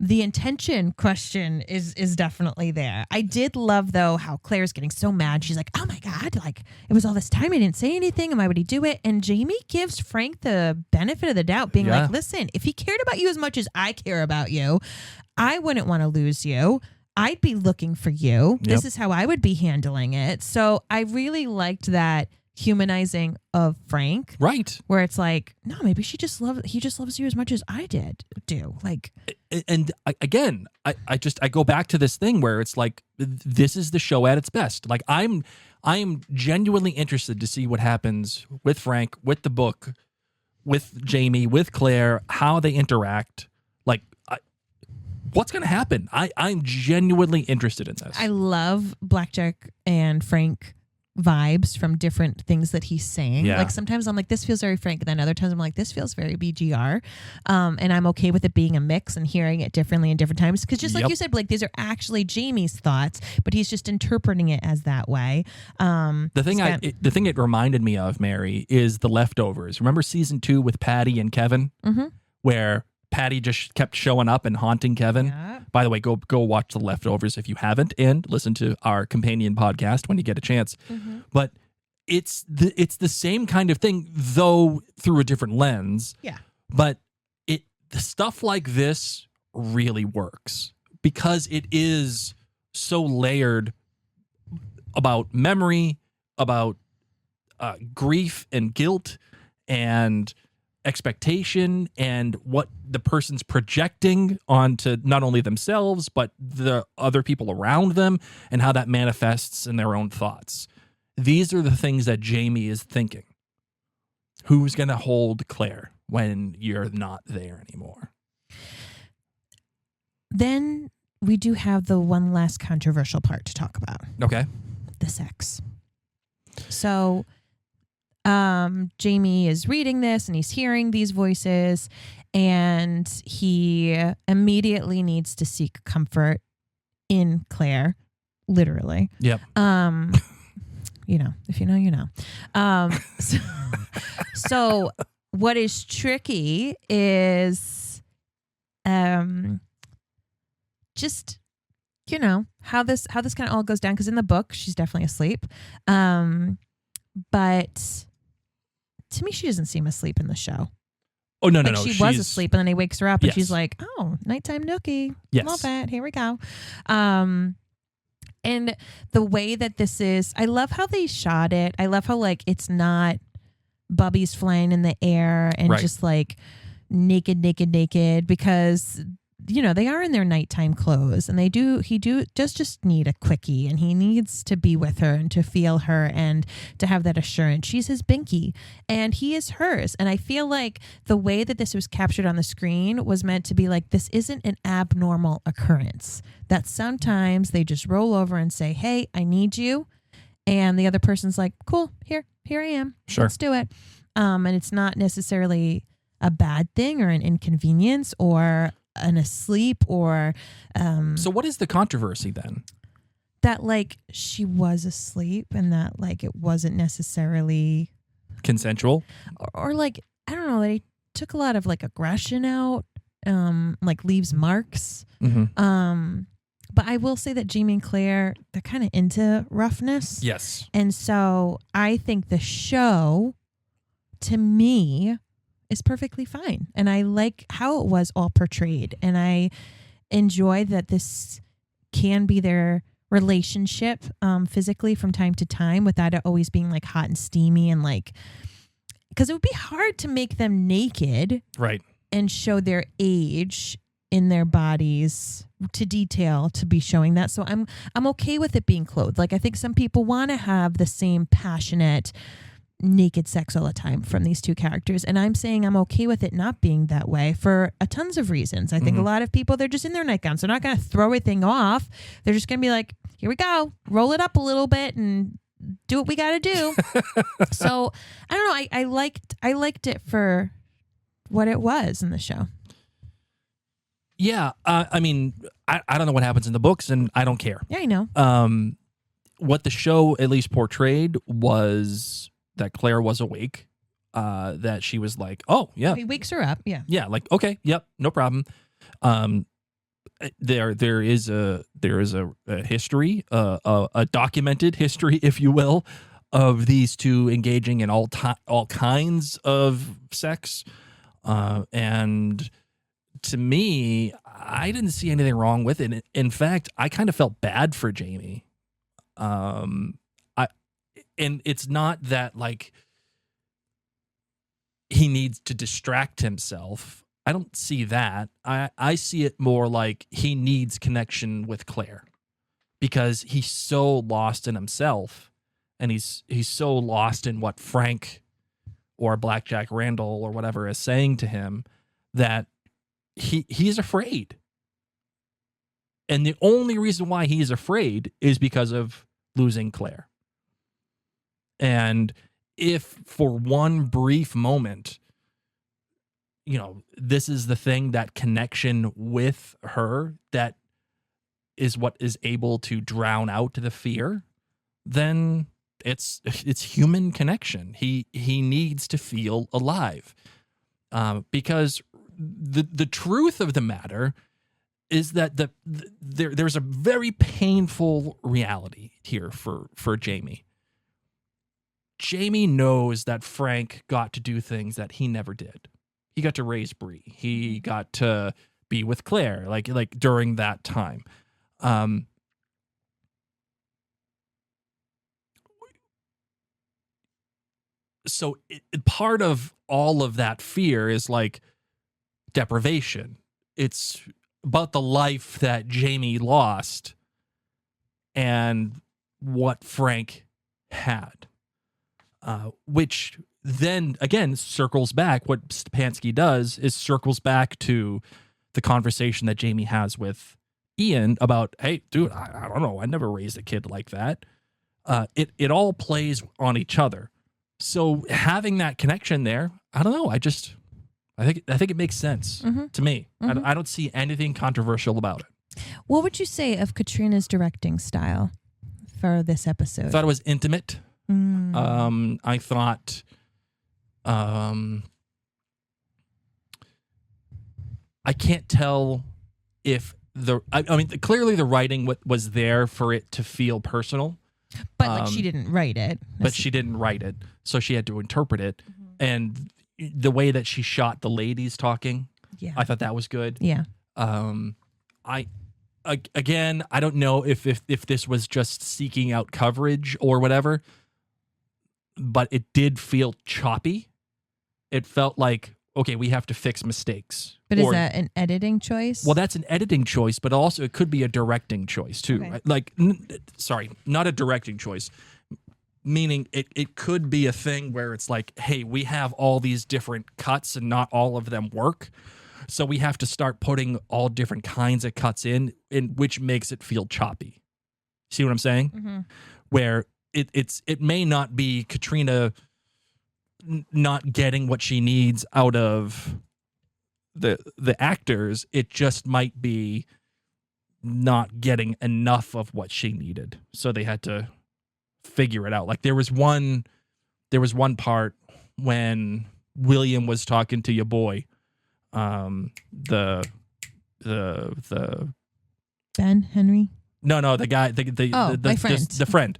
the intention question is definitely there. I did love, though, how Claire's getting so mad. She's like, oh, my God, it was all this time. I didn't say anything. And why would he do it? And Jamie gives Frank the benefit of the doubt, being like, listen, if he cared about you as much as I care about you, I wouldn't want to lose you. I'd be looking for you. Yep. This is how I would be handling it. So I really liked that humanizing of Frank. Right. Where it's like, no, maybe he just loves you as much as I do. And again, I go back to this thing where it's like, this is the show at its best. Like I am genuinely interested to see what happens with Frank, with the book, with Jamie, with Claire, how they interact. What's going to happen? I'm genuinely interested in this. I love Blackjack and Frank vibes from different things that he's saying. Yeah. Sometimes I'm like, this feels very Frank. And then other times I'm like, this feels very BGR. And I'm okay with it being a mix and hearing it differently in different times. Because just like you said, Blake, these are actually Jamie's thoughts, but he's just interpreting it as that way. The thing it reminded me of, Mary, is The Leftovers. Remember season 2 with Patty and Kevin? Mm-hmm. Where Patty just kept showing up and haunting Kevin. Yeah. By the way, go watch The Leftovers if you haven't, and listen to our companion podcast when you get a chance. Mm-hmm. But it's the same kind of thing, though through a different lens. Yeah. But the stuff like this really works because it is so layered about memory, about grief and guilt and expectation and what the person's projecting onto not only themselves but the other people around them and how that manifests in their own thoughts. These are the things that Jamie is thinking. Who's going to hold Claire when you're not there anymore? Then we do have the one last controversial part to talk about. Okay. The sex. So Jamie is reading this and he's hearing these voices, and he immediately needs to seek comfort in Claire, literally. Yep. You know, if you know, you know. So what is tricky is just, you know, how this kind of all goes down, because in the book she's definitely asleep. But to me, she doesn't seem asleep in the show. Oh, no. She was asleep, and then he wakes her up, and Yes. she's like, "Oh, nighttime nookie. Yes. Love it. Here we go." And the way that this is, I love how they shot it. I love how, like, it's not bubbies flying in the air and Right. just like naked, because, you know, they are in their nighttime clothes, and he does just need a quickie, and he needs to be with her and to feel her and to have that assurance. She's his binky and he is hers. And I feel like the way that this was captured on the screen was meant to be like, this isn't an abnormal occurrence, that sometimes they just roll over and say, "Hey, I need you." And the other person's like, "Cool, here I am. Sure. Let's do it." And it's not necessarily a bad thing or an inconvenience or an asleep or So what is the controversy then? that, like, she was asleep and that, like, it wasn't necessarily Consensual? or like, I don't know, they took a lot of like aggression out, like leaves marks. Mm-hmm. But I will say that Jamie and Claire, they're kind of into roughness. Yes. And so I think the show, to me, is perfectly fine. And I like how it was all portrayed. And I enjoy that this can be their relationship physically from time to time, without it always being like hot and steamy, and like, because it would be hard to make them naked Right. and show their age in their bodies to detail to be showing that. So I'm okay with it being clothed. Like, I think some people want to have the same passionate naked sex all the time from these two characters, and I'm saying I'm okay with it not being that way for a tons of reasons. I think a lot of people, they're just in their nightgowns, they're not going to throw everything off, they're just going to be like, here we go, roll it up a little bit and do what we got to do. So I don't know, I liked it for what it was in the show. Yeah. I mean, I don't know what happens in the books, and I don't care. Yeah, I know. What the show at least portrayed was that Claire was awake, that she was like, "Oh, yeah." He wakes her up. Yeah. Yeah, like, okay, yep, no problem. There is a history, a documented history, if you will, of these two engaging in all kinds of sex, and to me, I didn't see anything wrong with it. In fact, I kind of felt bad for Jamie. And it's not that like he needs to distract himself. I don't see that. I see it more like he needs connection with Claire, because he's so lost in himself, and he's so lost in what Frank or Blackjack Randall or whatever is saying to him, that he's afraid. And the only reason why he's afraid is because of losing Claire. And if for one brief moment, you know, this is the thing, that connection with her, that is what is able to drown out the fear, then it's human connection. He needs to feel alive, because the truth of the matter is that there's a very painful reality here for Jamie. Jamie knows that Frank got to do things that he never did. He got to raise Bree. He got to be with Claire, like during that time. So part of all of that fear is like deprivation. It's about the life that Jamie lost and what Frank had. Which then again circles back. What Stepanski does is circles back to the conversation that Jamie has with Ian about, hey, dude, I don't know. I never raised a kid like that. It all plays on each other. So having that connection there, I don't know. I think it makes sense to me. I don't see anything controversial about it. What would you say of Caitríona's directing style for this episode? I thought it was intimate. I thought I can't tell if I mean, clearly the writing was there for it to feel personal. But like she didn't write it. But she didn't write it, so she had to interpret it. And the way that she shot the ladies talking, I thought that was good. Yeah. Again, I don't know if this was just seeking out coverage or whatever, but it did feel choppy. It felt like, okay, we have to fix mistakes. But is that an editing choice? Well, that's an editing choice, but also it could be a directing choice too. Okay. Right? Like, sorry, not a directing choice, meaning it could be a thing where it's like, hey, we have all these different cuts and not all of them work. So we have to start putting all different kinds of cuts in which makes it feel choppy. See what I'm saying? Where it may not be Caitríona not getting what she needs out of the actors. It just might be not getting enough of what she needed. So they had to figure it out. Like there was one part when William was talking to your boy, the Ben Henry. No, the guy, my friend. the friend.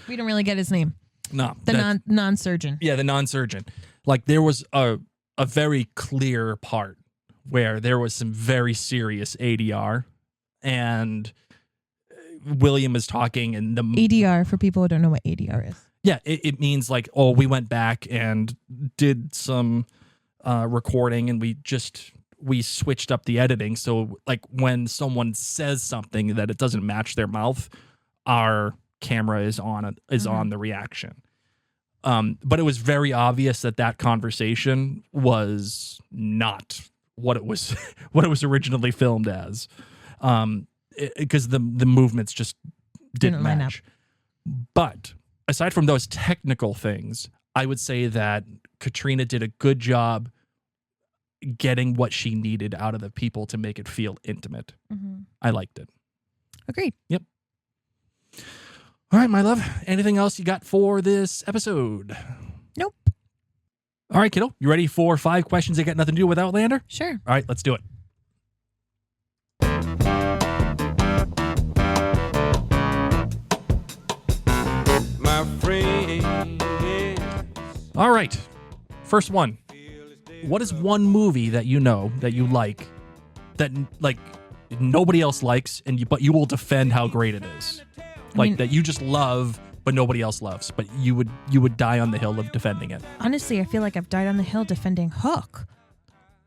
We don't really get his name. No, The non-surgeon. Yeah, the non-surgeon. Like there was a very clear part where there was some very serious ADR, and William is talking, and the ADR, for people who don't know what ADR is. Yeah, it means like, oh, we went back and did some recording, and we switched up the editing. So like when someone says something that it doesn't match their mouth, our camera is on the reaction. But it was very obvious that conversation was not what it was originally filmed as, because the movements just didn't line match. But aside from those technical things, I would say that Caitríona did a good job getting what she needed out of the people to make it feel intimate. I liked it. Agreed. Yep. All right, my love. Anything else you got for this episode? Nope. All right, kiddo. You ready for 5 questions that got nothing to do with Outlander? Sure. All right, let's do it. My friend. All right. First one. What is one movie that you know that you like that like nobody else likes but you will defend how great it is? That you just love but nobody else loves, but you would die on the hill of defending it. Honestly, I feel like I've died on the hill defending Hook.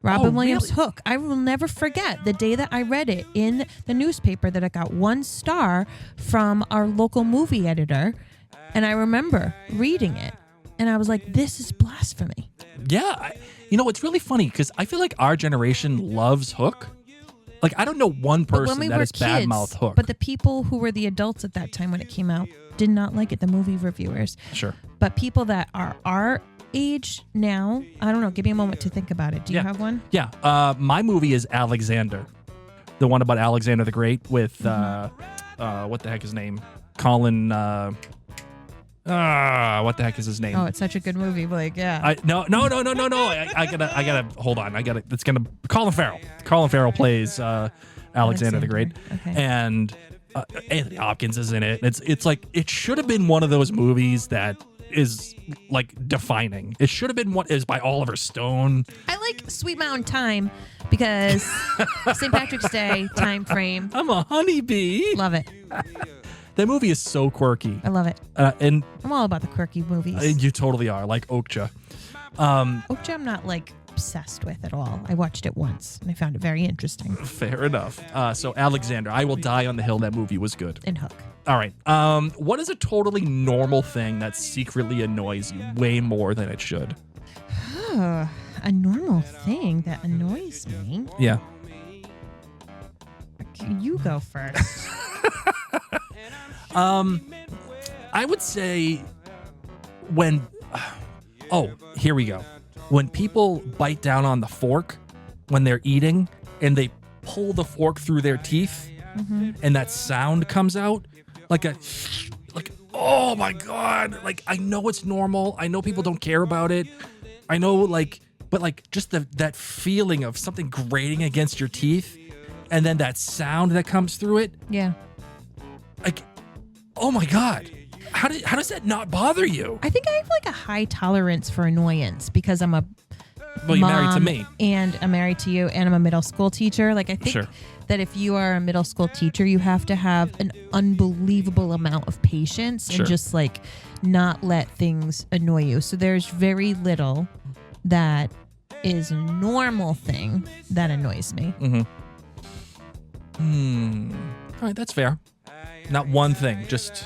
Robin Williams' really? Hook. I will never forget the day that I read it in the newspaper that I got 1 star from our local movie editor. And I remember reading it and I was like, this is blasphemy. Yeah. It's really funny because I feel like our generation loves Hook. Like, I don't know one person that has badmouth Hook. But the people who were the adults at that time when it came out did not like it, the movie reviewers. Sure. But people that are our age now, I don't know, give me a moment to think about it. Do you have one? Yeah. My movie is Alexander. The one about Alexander the Great with, what the heck is his name? Colin, what the heck is his name? Oh, it's such a good movie, Blake. Yeah. No. I gotta hold on. Colin Farrell. Colin Farrell plays Alexander the Great. Okay. And Anthony Hopkins is in it. It's like, it should have been one of those movies that is like defining. It should have been what is by Oliver Stone. I like Sweet Mountain Thyme because St. Patrick's Day time frame. I'm a honeybee. Love it. That movie is so quirky. I love it. And I'm all about the quirky movies. you totally are, like Okja. Okja I'm not like obsessed with at all. I watched it once and I found it very interesting. Fair enough. So Alexander, I Will Die on the Hill. That movie was good. And Hook. All right. What is a totally normal thing that secretly annoys you way more than it should? A normal thing that annoys me. Yeah. You go first. I would say when, here we go. When people bite down on the fork when they're eating and they pull the fork through their teeth and that sound comes out like oh my God. Like, I know it's normal. I know people don't care about it. I know but just that feeling of something grating against your teeth and then that sound that comes through it. Yeah. Like, oh my God. How does that not bother you? I think I have like a high tolerance for annoyance because I'm a Well, you're married to mom me. and I'm married to you and I'm a middle school teacher. Like, I think Sure. that if you are a middle school teacher, you have to have an unbelievable amount of patience Sure. and just like not let things annoy you. So there's very little that is a normal thing that annoys me. All right, that's fair. Not one thing, just...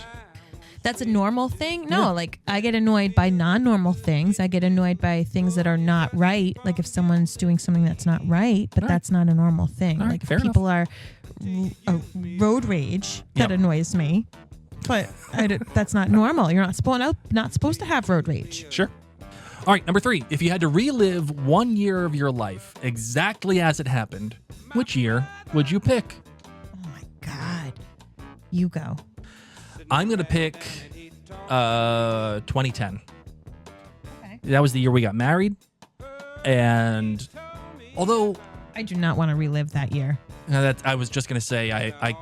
That's a normal thing? No, Yeah. like I get annoyed by non-normal things. I get annoyed by things that are not right. Like if someone's doing something that's not right, but All right. that's not a normal thing. All right, Like if fair people are road rage, that Yep. annoys me. But that's not normal. You're not supposed to have road rage. Sure. All right, number 3. If you had to relive 1 year of your life exactly as it happened, which year would you pick? Oh my God. You go. I'm going to pick 2010. Okay. That was the year we got married. And although I do not want to relive that year. I was just going to say, I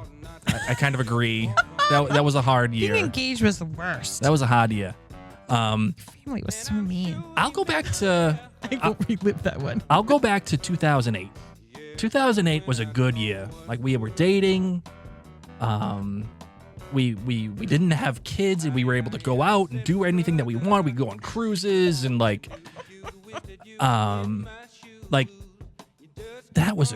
kind of agree. That was a hard year. Being engaged was the worst. That was a hard year. Family was so mean. I'll go back to... I won't relive that one. I'll go back to 2008. 2008 was a good year. Like, we were dating. We didn't have kids, and we were able to go out and do anything that we wanted. We go on cruises and like that was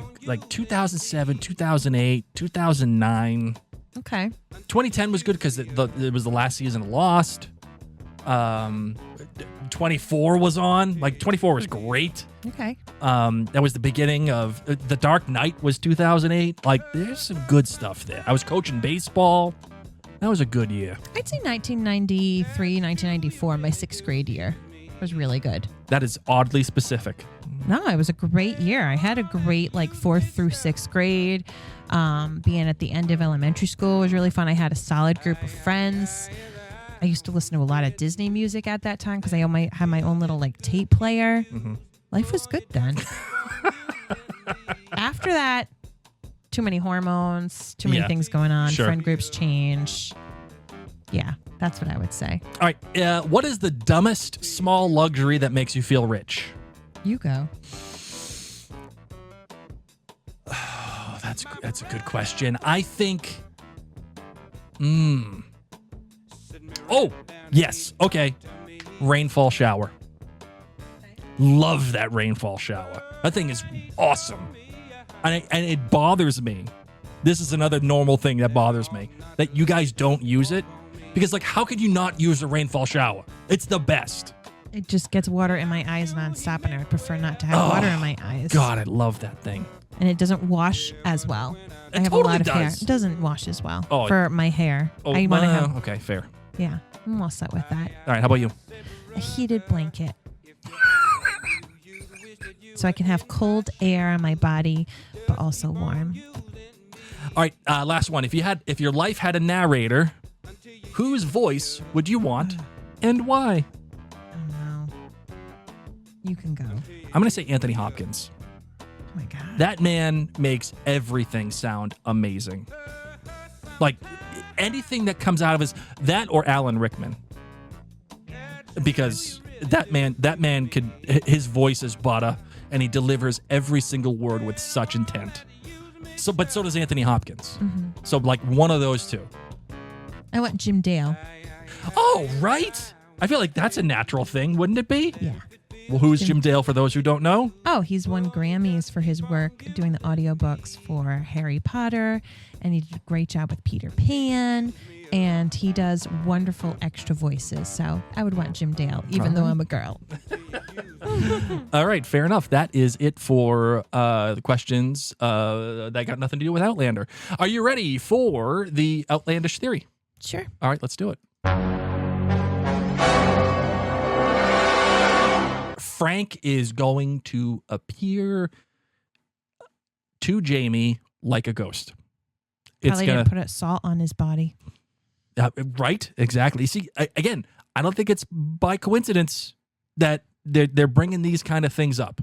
2007, 2008, 2009. Okay. 2010 was good because it was the last season of Lost. 24 was on. Like, 24 was great. Okay. That was the beginning of The Dark Knight was 2008. Like, there's some good stuff there. I was coaching baseball. That was a good year. I'd say 1993, 1994, my 6th grade year was really good. That is oddly specific. No, it was a great year. I had a great 4th through 6th grade. Being at the end of elementary school was really fun. I had a solid group of friends. I used to listen to a lot of Disney music at that time because I had my own little tape player. Mm-hmm. Life was good then. After that, too many hormones, too many Yeah, things going on. sure. Friend groups change. Yeah, that's what I would say. All right. What is the dumbest small luxury that makes you feel rich? You go. Oh, that's a good question. I think. Oh, yes. Okay. Rainfall shower. Love that rainfall shower. That thing is awesome. And it bothers me. This is another normal thing that bothers me, that you guys don't use it. Because, how could you not use a rainfall shower? It's the best. It just gets water in my eyes nonstop, and I would prefer not to have water in my eyes. God, I love that thing. And it doesn't wash as well. It I have totally a lot of hair. does. It doesn't wash as well Oh, for my hair. Oh, I want to have, okay, fair. yeah, I'm all set with that. All right, how about you? A heated blanket. So I can have cold air on my body, but also warm. All right, last one. If your life had a narrator, whose voice would you want and why? Oh no. You can go. I'm going to say Anthony Hopkins. Oh my God. That man makes everything sound amazing. Like, anything that comes out of that or Alan Rickman. Because that man his voice is butter, and he delivers every single word with such intent. But so does Anthony Hopkins. Mm-hmm. So one of those two. I want Jim Dale. Oh, right. I feel like that's a natural thing, wouldn't it be? Yeah. Well, who's Jim Dale for those who don't know? Oh, he's won Grammys for his work doing the audiobooks for Harry Potter, and he did a great job with Peter Pan. and he does wonderful extra voices. So I would want Jim Dale, even though I'm a girl. All right, fair enough. That is it for the questions that got nothing to do with Outlander. Are you ready for the outlandish theory? Sure. All right, let's do it. Frank is going to appear to Jamie like a ghost. Probably didn't put a salt on his body. Right, exactly. See, again, I don't think it's by coincidence that they're bringing these kind of things up.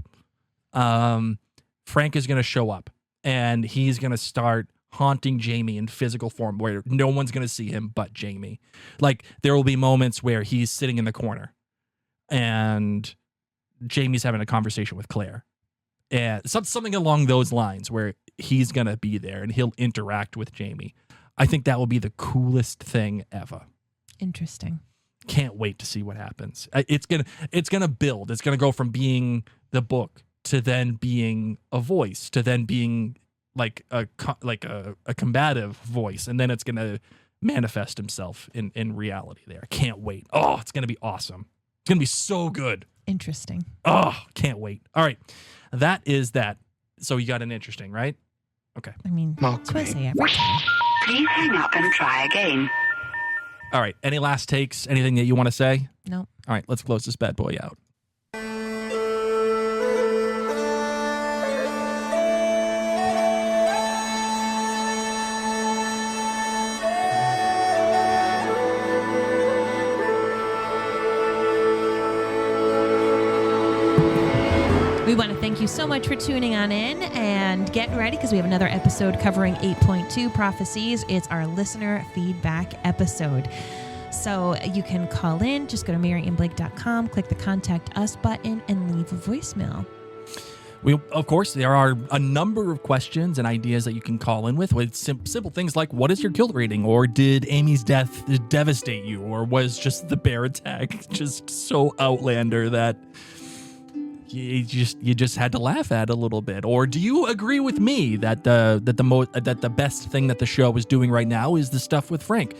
Frank is going to show up, and he's going to start haunting Jamie in physical form where no one's going to see him but Jamie. Like, there will be moments where he's sitting in the corner, and Jamie's having a conversation with Claire. And something along those lines where he's going to be there and he'll interact with Jamie. I think that will be the coolest thing ever. Interesting. Can't wait to see what happens. It's gonna build. It's gonna go from being the book to then being a voice to then being like a combative voice, and then it's gonna manifest himself in reality. There, can't wait. Oh, it's gonna be awesome. It's gonna be so good. Interesting. Oh, can't wait. All right, that is that. So you got an interesting, right? Okay. I mean, that's what I say every time. Please hang up and try again. All right. Any last takes? Anything that you want to say? No. All right. Let's close this bad boy out. We want to thank you so much for tuning on in and get ready because we have another episode covering 8.2 Prophecies. It's our listener feedback episode. So you can call in, just go to maryandblake.com, click the contact us button and leave a voicemail. Of course, there are a number of questions and ideas that you can call in with simple things like, what is your Kilt rating? Or did Amy's death devastate you? Or was just the bear attack just so Outlander that you just had to laugh at a little bit? Or do you agree with me that the best thing that the show is doing right now is the stuff with Frank?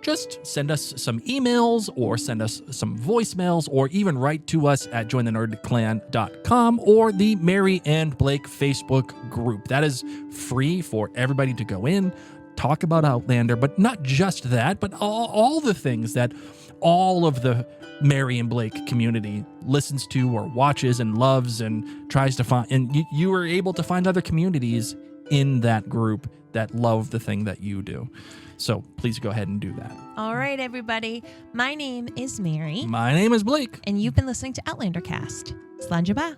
Just send us some emails or send us some voicemails or even write to us at jointhenerdclan.com or the Mary and Blake Facebook group. That is free for everybody to go in, talk about Outlander, but not just that, but all the things that all of the Mary and Blake community listens to or watches and loves and tries to find. And you are able to find other communities in that group that love the thing that you do. So please go ahead and do that. All right, everybody. My name is Mary. My name is Blake. And you've been listening to Outlander Cast. Slàinte mhath.